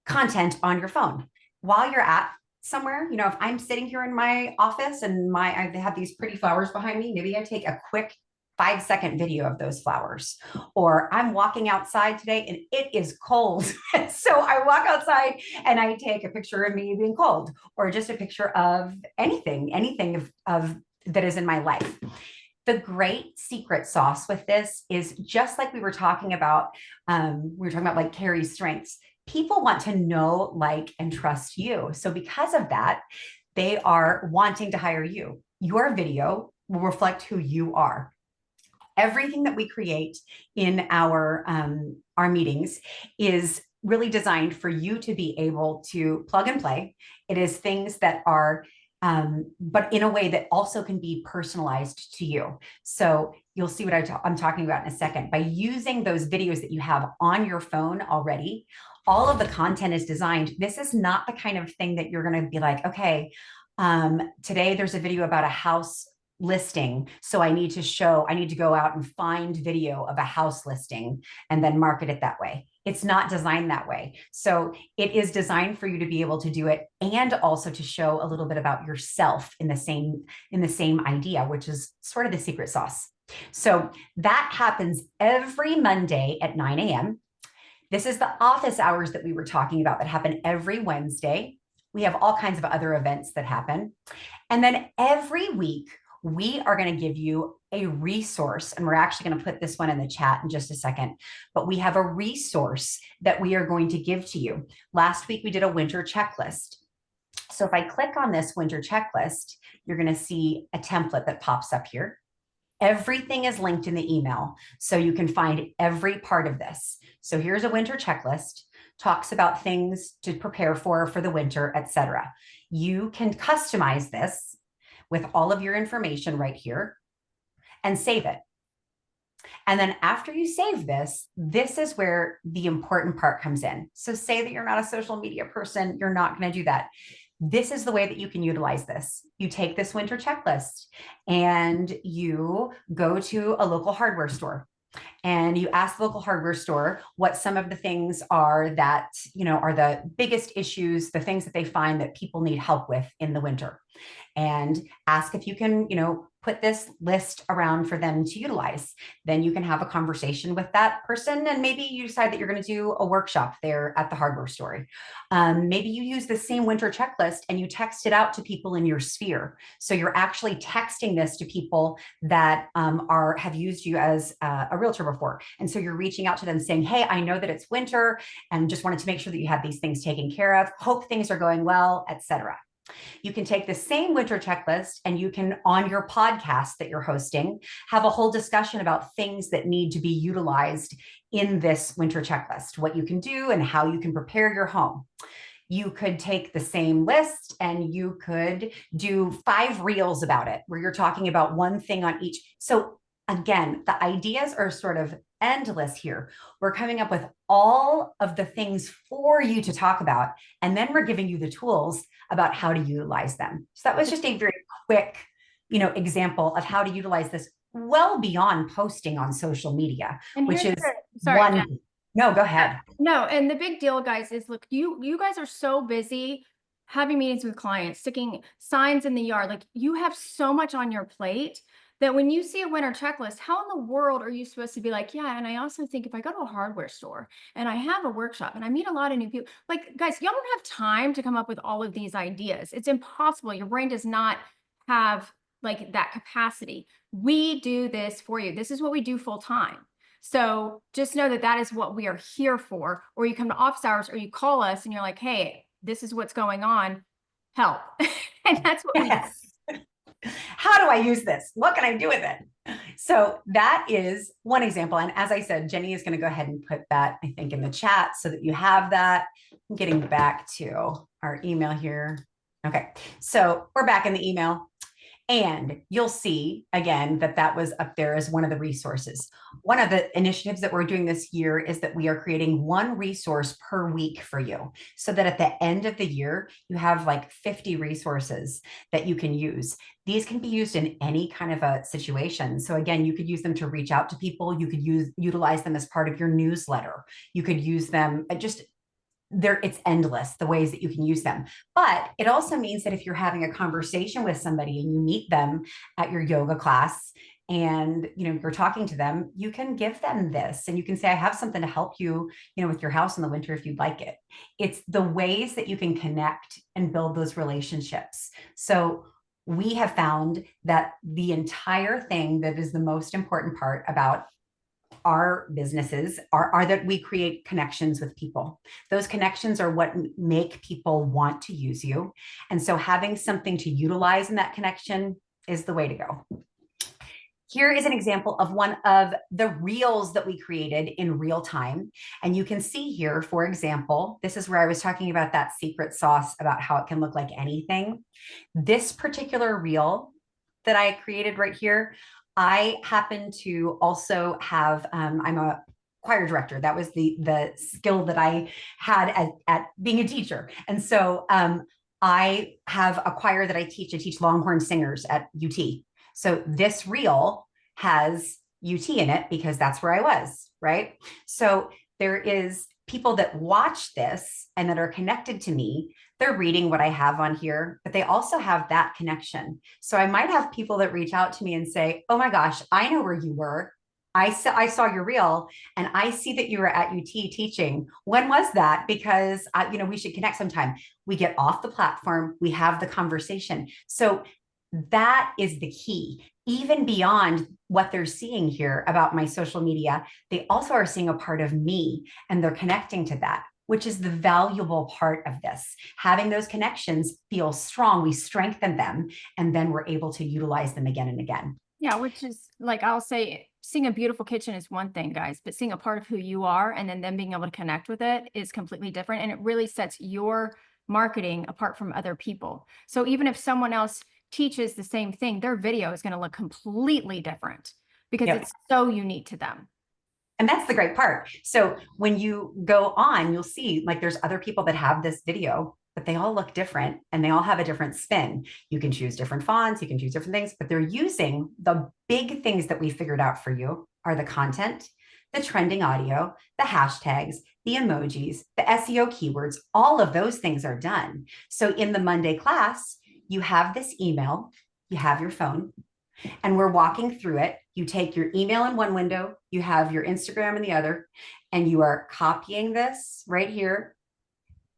G: content on your phone while you're at somewhere. You know, if I'm sitting here in my office and I have these pretty flowers behind me, maybe I take a quick 5-second video of those flowers. Or I'm walking outside today and it is cold. So I walk outside and I take a picture of me being cold, or just a picture of anything of that is in my life. The great secret sauce with this is, just like we were talking about like Carrie's strengths. people want to know, like, and trust you. So because of that, they are wanting to hire you. Your video will reflect who you are. Everything that we create in our meetings is really designed for you to be able to plug and play. It is things that are, but in a way that also can be personalized to you. So you'll see what I'm talking about in a second. By using those videos that you have on your phone already, all of the content is designed. This is not the kind of thing that you're going to be like, okay, today there's a video about a house listing. So I need to go out and find video of a house listing and then market it that way. It's not designed that way. So it is designed for you to be able to do it and also to show a little bit about yourself in the same idea, which is sort of the secret sauce. So that happens every Monday at 9 a.m. This is the office hours that we were talking about that happen every Wednesday. We have all kinds of other events that happen. And then every week, we are going to give you a resource, and we're actually going to put this one in the chat in just a second, but we have a resource that we are going to give to you. Last week, we did a winter checklist. So if I click on this winter checklist, you're going to see a template that pops up here. Everything is linked in the email, so you can find every part of this. So here's a winter checklist, talks about things to prepare for the winter, etc. You can customize this with all of your information right here and save it. And then after you save this, this is where the important part comes in. So say that you're not a social media person, you're not going to do that. This is the way that you can utilize this. You take this winter checklist and you go to a local hardware store and you ask the local hardware store what some of the things are that, are the biggest issues, the things that they find that people need help with in the winter, and ask if you can, put this list around for them to utilize. Then you can have a conversation with that person, and maybe you decide that you're going to do a workshop there at the hardware store. Maybe you use the same winter checklist and you text it out to people in your sphere. So you're actually texting this to people that have used you as a realtor before. And so you're reaching out to them saying, hey, I know that it's winter and just wanted to make sure that you have these things taken care of. Hope things are going well, etc. You can take the same winter checklist and you can, on your podcast that you're hosting, have a whole discussion about things that need to be utilized in this winter checklist, what you can do and how you can prepare your home. You could take the same list and you could do 5 reels about it, where you're talking about one thing on each. So again, the ideas are sort of endless here. We're coming up with all of the things for you to talk about, and then we're giving you the tools about how to utilize them. So that was just a very quick, example of how to utilize this well beyond posting on social media,
H: And
G: which is
H: sorry,
G: one.
H: Jen.
G: No, go ahead.
H: No, and the big deal, guys, is look, you guys are so busy having meetings with clients, sticking signs in the yard. Like, you have so much on your plate that when you see a winter checklist, how in the world are you supposed to be like, yeah, and I also think if I go to a hardware store and I have a workshop and I meet a lot of new people, like, guys, y'all don't have time to come up with all of these ideas. It's impossible. Your brain does not have like that capacity. We do this for you. This is what we do full time. So just know that that is what we are here for. Or you come to office hours or you call us and you're like, hey, this is what's going on. Help. And that's what we do.
G: How do I use this? What can I do with it? So that is one example. And as I said, Jenny is going to go ahead and put that, I think, in the chat so that you have that. I'm getting back to our email here. Okay, so we're back in the email. And you'll see again that was up there as one of the resources. One of the initiatives that we're doing this year is that we are creating one resource per week for you, so that at the end of the year, you have like 50 resources that you can use. These can be used in any kind of a situation. So again, you could use them to reach out to people. You could utilize them as part of your newsletter. You could use them it's endless, the ways that you can use them. But it also means that if you're having a conversation with somebody and you meet them at your yoga class and you're talking to them, you can give them this and you can say, I have something to help you, with your house in the winter if you'd like it. It's the ways that you can connect and build those relationships. So we have found that the entire thing that is the most important part about our businesses are that we create connections with people. Those connections are what make people want to use you. And so having something to utilize in that connection is the way to go. Here is an example of one of the reels that we created in real time. And you can see here, for example, this is where I was talking about that secret sauce about how it can look like anything. This particular reel that I created right here, I happen to also have, I'm a choir director. That was the skill that I had at being a teacher. And so I have a choir that I teach Longhorn singers at UT. So this reel has UT in it because that's where I was, right? So there is people that watch this and that are connected to me. They're reading what I have on here, but they also have that connection. So I might have people that reach out to me and say, oh my gosh, I know where you were. I saw your reel and I see that you were at UT teaching. When was that? Because we should connect sometime. We get off the platform, we have the conversation. So that is the key. Even beyond what they're seeing here about my social media, they also are seeing a part of me and they're connecting to that, which is the valuable part of this. Having those connections feel strong, we strengthen them, and then we're able to utilize them again and again.
H: Yeah, which is like, I'll say seeing a beautiful kitchen is one thing, guys, but seeing a part of who you are and then them being able to connect with it is completely different. And it really sets your marketing apart from other people. So even if someone else teaches the same thing, their video is going to look completely different because it's so unique to them.
G: And that's the great part. So when you go on, you'll see like there's other people that have this video, but they all look different and they all have a different spin. You can choose different fonts, you can choose different things, but they're using the big things that we figured out for you are the content, the trending audio, the hashtags, the emojis, the SEO keywords, all of those things are done. So in the Monday class, you have this email, you have your phone, and we're walking through it. You take your email in one window, you have your Instagram in the other, and you are copying this right here,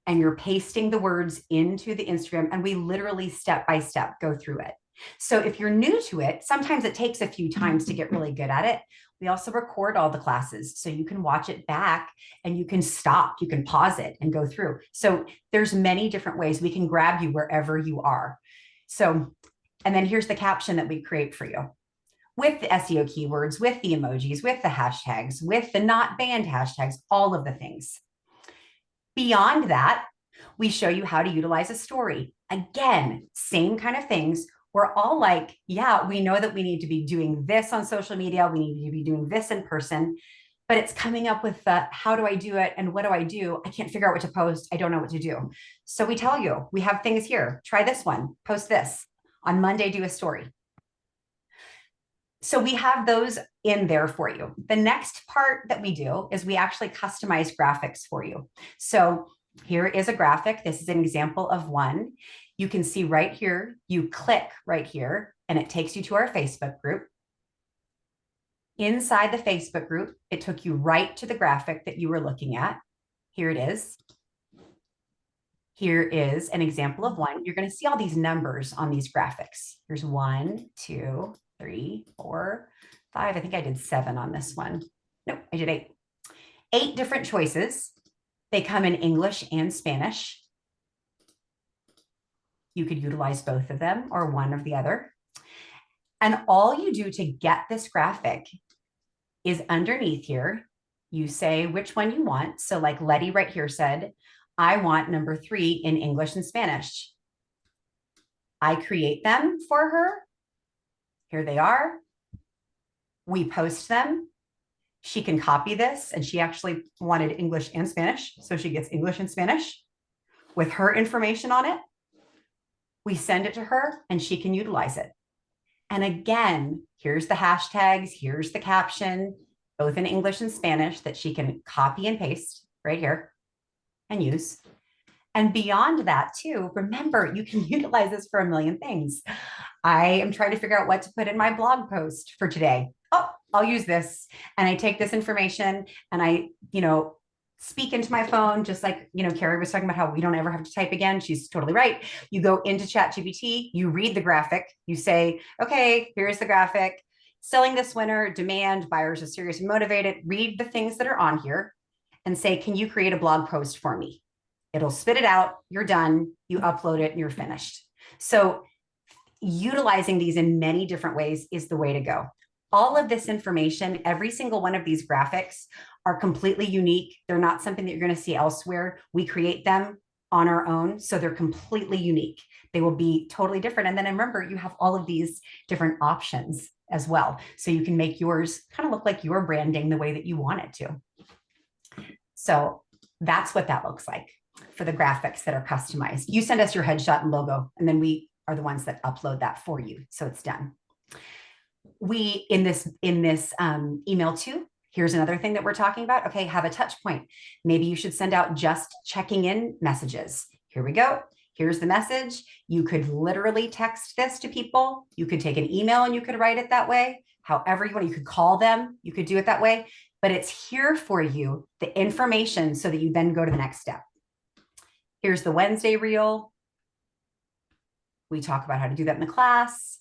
G: and you're pasting the words into the Instagram, and we literally step by step go through it. So if you're new to it, sometimes it takes a few times to get really good at it. We also record all the classes, so you can watch it back and you can stop, you can pause it and go through. So there's many different ways we can grab you wherever you are. So, and then here's the caption that we create for you with the SEO keywords, with the emojis, with the hashtags, with the not banned hashtags, all of the things. Beyond that, we show you how to utilize a story. Again, same kind of things. We're all like, yeah, we know that we need to be doing this on social media. We need to be doing this in person, but it's coming up with the, how do I do it? And what do? I can't figure out what to post. I don't know what to do. So we tell you, we have things here. Try this one, post this. On Monday, do a story. So we have those in there for you. The next part that we do is we actually customize graphics for you. So here is a graphic. This is an example of one. You can see right here, you click right here, and it takes you to our Facebook group. Inside the Facebook group, it took you right to the graphic that you were looking at. Here it is. Here is an example of one. You're going to see all these numbers on these graphics. Here's 1, 2, 3, 4, 5. I think I did 7 on this one. Nope, I did 8. 8 different choices. They come in English and Spanish. You could utilize both of them or one or the other. And all you do to get this graphic is underneath here, you say which one you want. So like Letty right here said, I want number 3 in English and Spanish. I create them for her. Here they are. We post them. She can copy this, and she actually wanted English and Spanish. So she gets English and Spanish with her information on it. We send it to her and she can utilize it. And again, here's the hashtags, here's the caption, both in English and Spanish that she can copy and paste right here and use. And beyond that too, remember, you can utilize this for a million things. I am trying to figure out what to put in my blog post for today. Oh, I'll use this. And I take this information and I, speak into my phone, just like, Carrie was talking about how we don't ever have to type again. She's totally right. You go into ChatGPT, you read the graphic, you say, okay, here's the graphic. selling this winter, demand, buyers are serious and motivated. Read the things that are on here and say, can you create a blog post for me? It'll spit it out. You're done. You upload it and you're finished. So utilizing these in many different ways is the way to go. All of this information, every single one of these graphics are completely unique. They're not something that you're going to see elsewhere. We create them on our own, so they're completely unique. They will be totally different. And then remember, you have all of these different options as well. So you can make yours kind of look like your branding the way that you want it to. So that's what that looks like for the graphics that are customized. You send us your headshot and logo, and then we are the ones that upload that for you. So it's done. We, in this email too, here's another thing that we're talking about. Okay, have a touch point. Maybe you should send out just checking in messages. Here we go. Here's the message. You could literally text this to people. You could take an email and you could write it that way. However you want, you could call them. You could do it that way, but it's here for you, the information, so that you then go to the next step. Here's the Wednesday reel. We talk about how to do that in the class.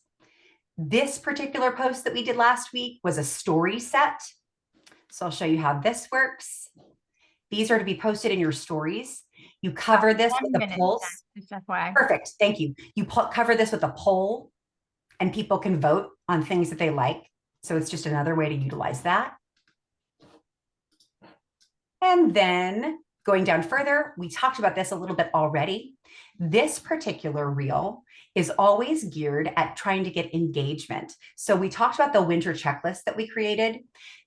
G: This particular post that we did last week was a story set. So I'll show you how this works. These are to be posted in your stories. You cover this with a poll. Perfect. Thank you. You cover this with a poll and people can vote on things that they like. So it's just another way to utilize that. And then going down further, we talked about this a little bit already. This particular reel is always geared at trying to get engagement. So we talked about the winter checklist that we created.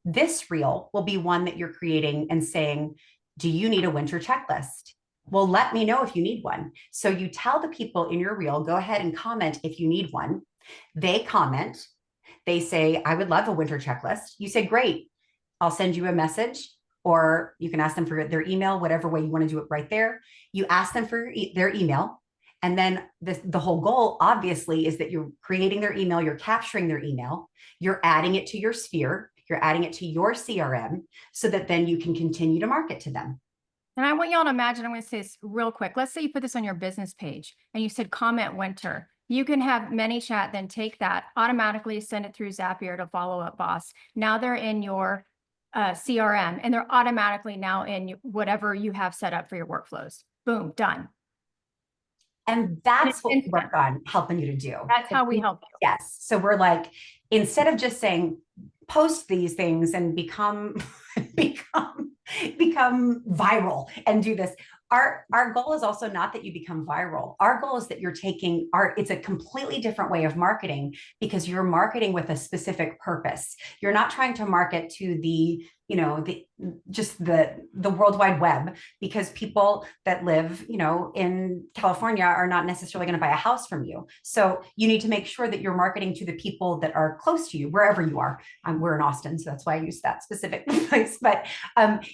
G: This reel will be one that you're creating and saying, do you need a winter checklist? Well, let me know if you need one. So you tell the people in your reel, go ahead and comment if you need one. They comment. They say, I would love a winter checklist. You say, great, I'll send you a message. Or you can ask them for their email, whatever way you want to do it right there. You ask them for their email. And then the whole goal, obviously, is that you're creating their email, you're capturing their email, you're adding it to your sphere, you're adding it to your CRM, so that then you can continue to market to them.
H: And I want y'all to imagine, I'm going to say this real quick. Let's say you put this on your business page and you said comment winter. You can have ManyChat then take that, automatically send it through Zapier to Follow Up Boss. Now they're in your CRM and they're automatically now in whatever you have set up for your workflows. Boom, done.
G: And that's what we work on helping you to do.
H: That's how we help you.
G: Yes. So we're like, instead of just saying, post these things and become viral and do this. Our goal is also not that you become viral. Our goal is that you're taking it's a completely different way of marketing, because you're marketing with a specific purpose. You're not trying to market to the World Wide Web, because people that live, in California are not necessarily going to buy a house from you. So you need to make sure that you're marketing to the people that are close to you, wherever you are. We're in Austin, so that's why I use that specific place, but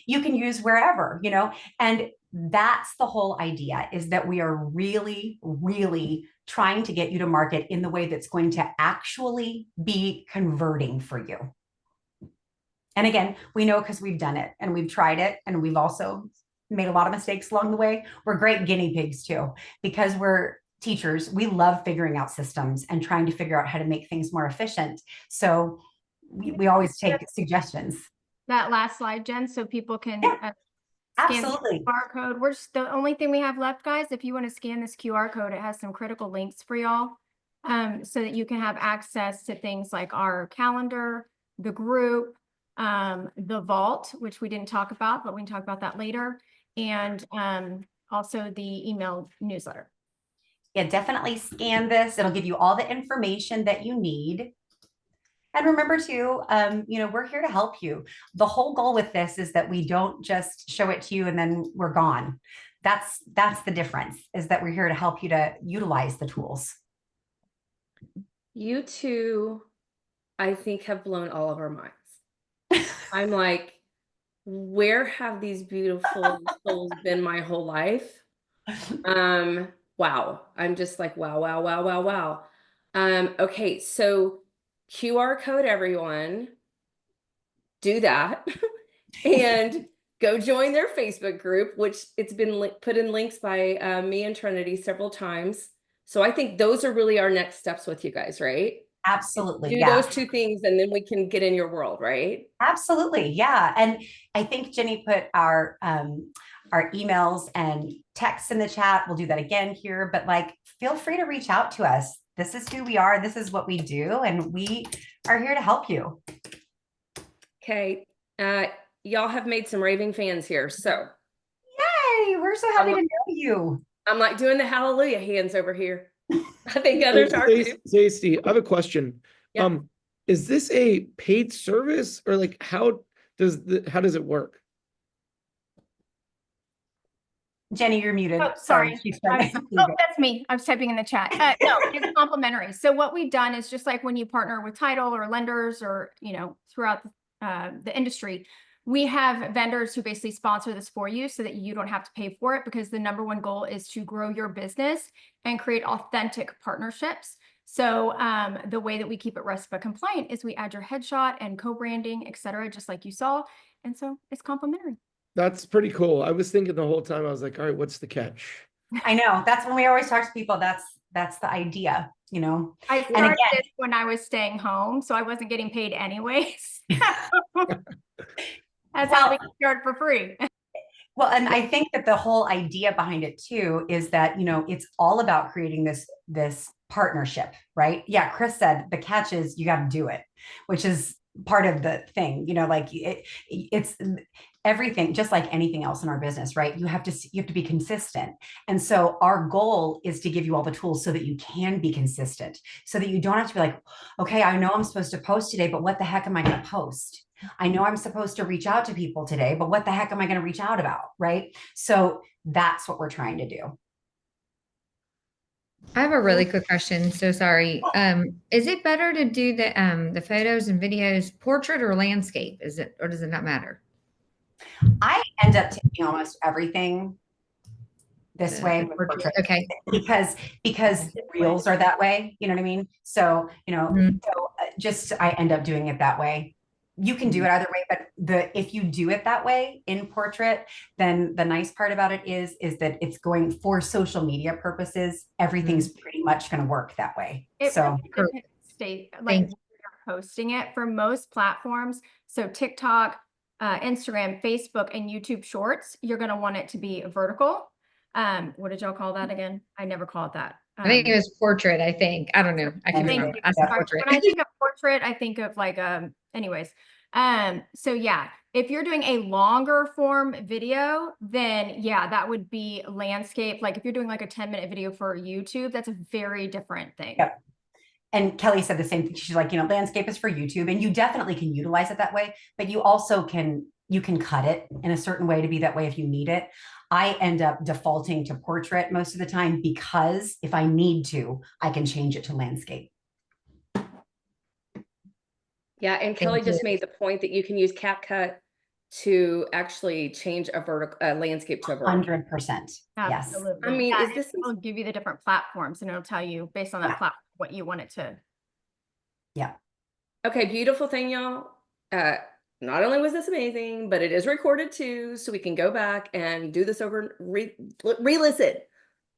G: you can use wherever, and that's the whole idea, is that we are really, really trying to get you to market in the way that's going to actually be converting for you. And again, we know because we've done it and we've tried it, and we've also made a lot of mistakes along the way. We're great guinea pigs too, because we're teachers. We love figuring out systems and trying to figure out how to make things more efficient. So we always take suggestions.
H: That last slide, Jen, so people can
G: absolutely
H: scan the QR code. We're just the only thing we have left, guys. If you want to scan this QR code, it has some critical links for y'all, so that you can have access to things like our calendar, the group, the vault, which we didn't talk about, but we can talk about that later, and also the email newsletter.
G: Yeah, definitely scan this. It'll give you all the information that you need. And remember too, we're here to help you. The whole goal with this is that we don't just show it to you and then we're gone. That's the difference, is that we're here to help you to utilize the tools.
A: You two, I think, have blown all of our minds. I'm like, where have these beautiful souls been my whole life? Wow. I'm just like, wow. Okay, so QR code, everyone, do that and go join their Facebook group, which it's been put in links by me and Trinity several times. So I think those are really our next steps with you guys, right?
G: Absolutely.
A: Do
G: Yeah.
A: those two things and then we can get in your world, right?
G: Absolutely. Yeah. And I think Jenny put our emails and texts in the chat. We'll do that again here, but like, feel free to reach out to us. This is who we are. This is what we do. And we are here to help you.
A: Okay. Y'all have made some raving fans here. So
G: Yay. We're so happy to know you.
A: I'm like doing the hallelujah hands over here. I think others are too.
J: Stacey, I have a question.
A: Yeah.
J: Is this a paid service or like how does it work?
G: Jenny, you're muted.
H: Oh, sorry.
G: She's trying to
H: Oh, that's me. I was typing in the chat. No, it's complimentary. So what we've done is just like when you partner with title or lenders or, throughout the industry, we have vendors who basically sponsor this for you so that you don't have to pay for it, because the number one goal is to grow your business and create authentic partnerships. So the way that we keep it RESPA compliant is we add your headshot and co-branding, et cetera, just like you saw. And so it's complimentary.
J: That's pretty cool. I was thinking the whole time, I was like, all right, what's the catch?
G: I know. That's when we always talk to people. That's the idea,
H: I started this when I was staying home, so I wasn't getting paid anyways. That's how we started for free.
G: Well, and I think that the whole idea behind it too is that, it's all about creating this partnership, right? Yeah. Chris said the catch is you got to do it, which is part of the thing, like it's everything, just like anything else in our business, right? You have to be consistent. And so our goal is to give you all the tools so that you can be consistent, so that you don't have to be like, okay, I know I'm supposed to post today, but what the heck am I going to post? I know I'm supposed to reach out to people today, but what the heck am I going to reach out about? Right. So that's what we're trying to do.
K: I have a really quick question. So sorry. Is it better to do the photos and videos portrait or landscape? Or does it not matter?
G: I end up taking almost everything this way with portrait.
K: Okay.
G: Because reels are that way. You know what I mean? So, just I end up doing it that way. You can do it either way, but if you do it that way in portrait, then the nice part about it is that it's going for social media purposes. Everything's pretty much going to work that way. So
H: stay like you're posting it for most platforms. So TikTok, Instagram, Facebook, and YouTube Shorts, you're going to want it to be vertical. What did y'all call that again? I never call it that.
K: I think it was portrait. I don't know. I can remember. I said portrait.
H: When I think of portrait, I think of like, anyways. So yeah, if you're doing a longer form video, then yeah, that would be landscape. Like if you're doing like a 10-minute video for YouTube, that's a very different thing.
G: Yep. And Kelly said the same thing. She's like, landscape is for YouTube, and you definitely can utilize it that way, but you also can cut it in a certain way to be that way if you need it. I end up defaulting to portrait most of the time because if I need to, I can change it to landscape.
A: Yeah, and Kelly just made the point that you can use CapCut to actually change a landscape to a vertical.
G: 100%. Yes.
H: Absolutely.
A: I mean,
H: Yeah,
A: is this
H: it'll give you the different platforms, and it'll tell you based on that platform what you want it to.
G: Yeah.
A: Okay, beautiful thing, y'all. Not only was this amazing, but it is recorded too, so we can go back and do this over, re-listen.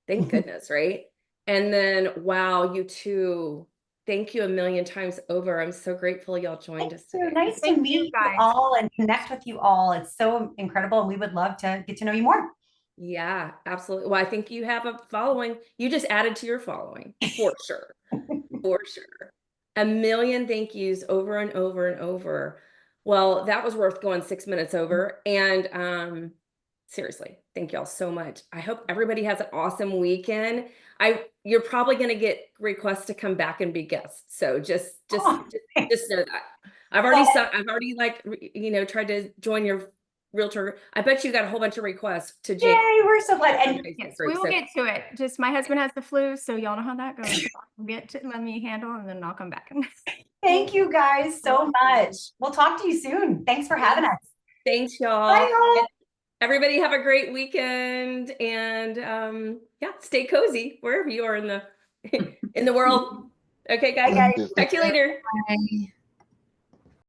A: Thank goodness, right? And then, wow, you two, thank you a million times over. I'm so grateful y'all joined us today.
G: Nice to meet you all and connect with you all. It's so incredible, and we would love to get to know you more.
A: Yeah, absolutely. Well, I think you have a following. You just added to your following for sure. For sure. A million thank yous over and over and over. Well, that was worth going 6 minutes over. And seriously, thank y'all so much. I hope everybody has an awesome weekend. You're probably going to get requests to come back and be guests. So just know that. I've already tried to join your realtor. I bet you got a whole bunch of requests to join.
G: Yay, we're so glad. And
H: yes, we will get to it. Just my husband has the flu, so y'all know how that goes. Let me handle, and then I'll come back.
G: Thank you guys so much. We'll talk to you soon. Thanks for having us.
A: Thanks, y'all.
G: Bye, y'all.
A: Everybody have a great weekend, and stay cozy wherever you are in the world. Okay, guys. Talk to you later.
K: Bye.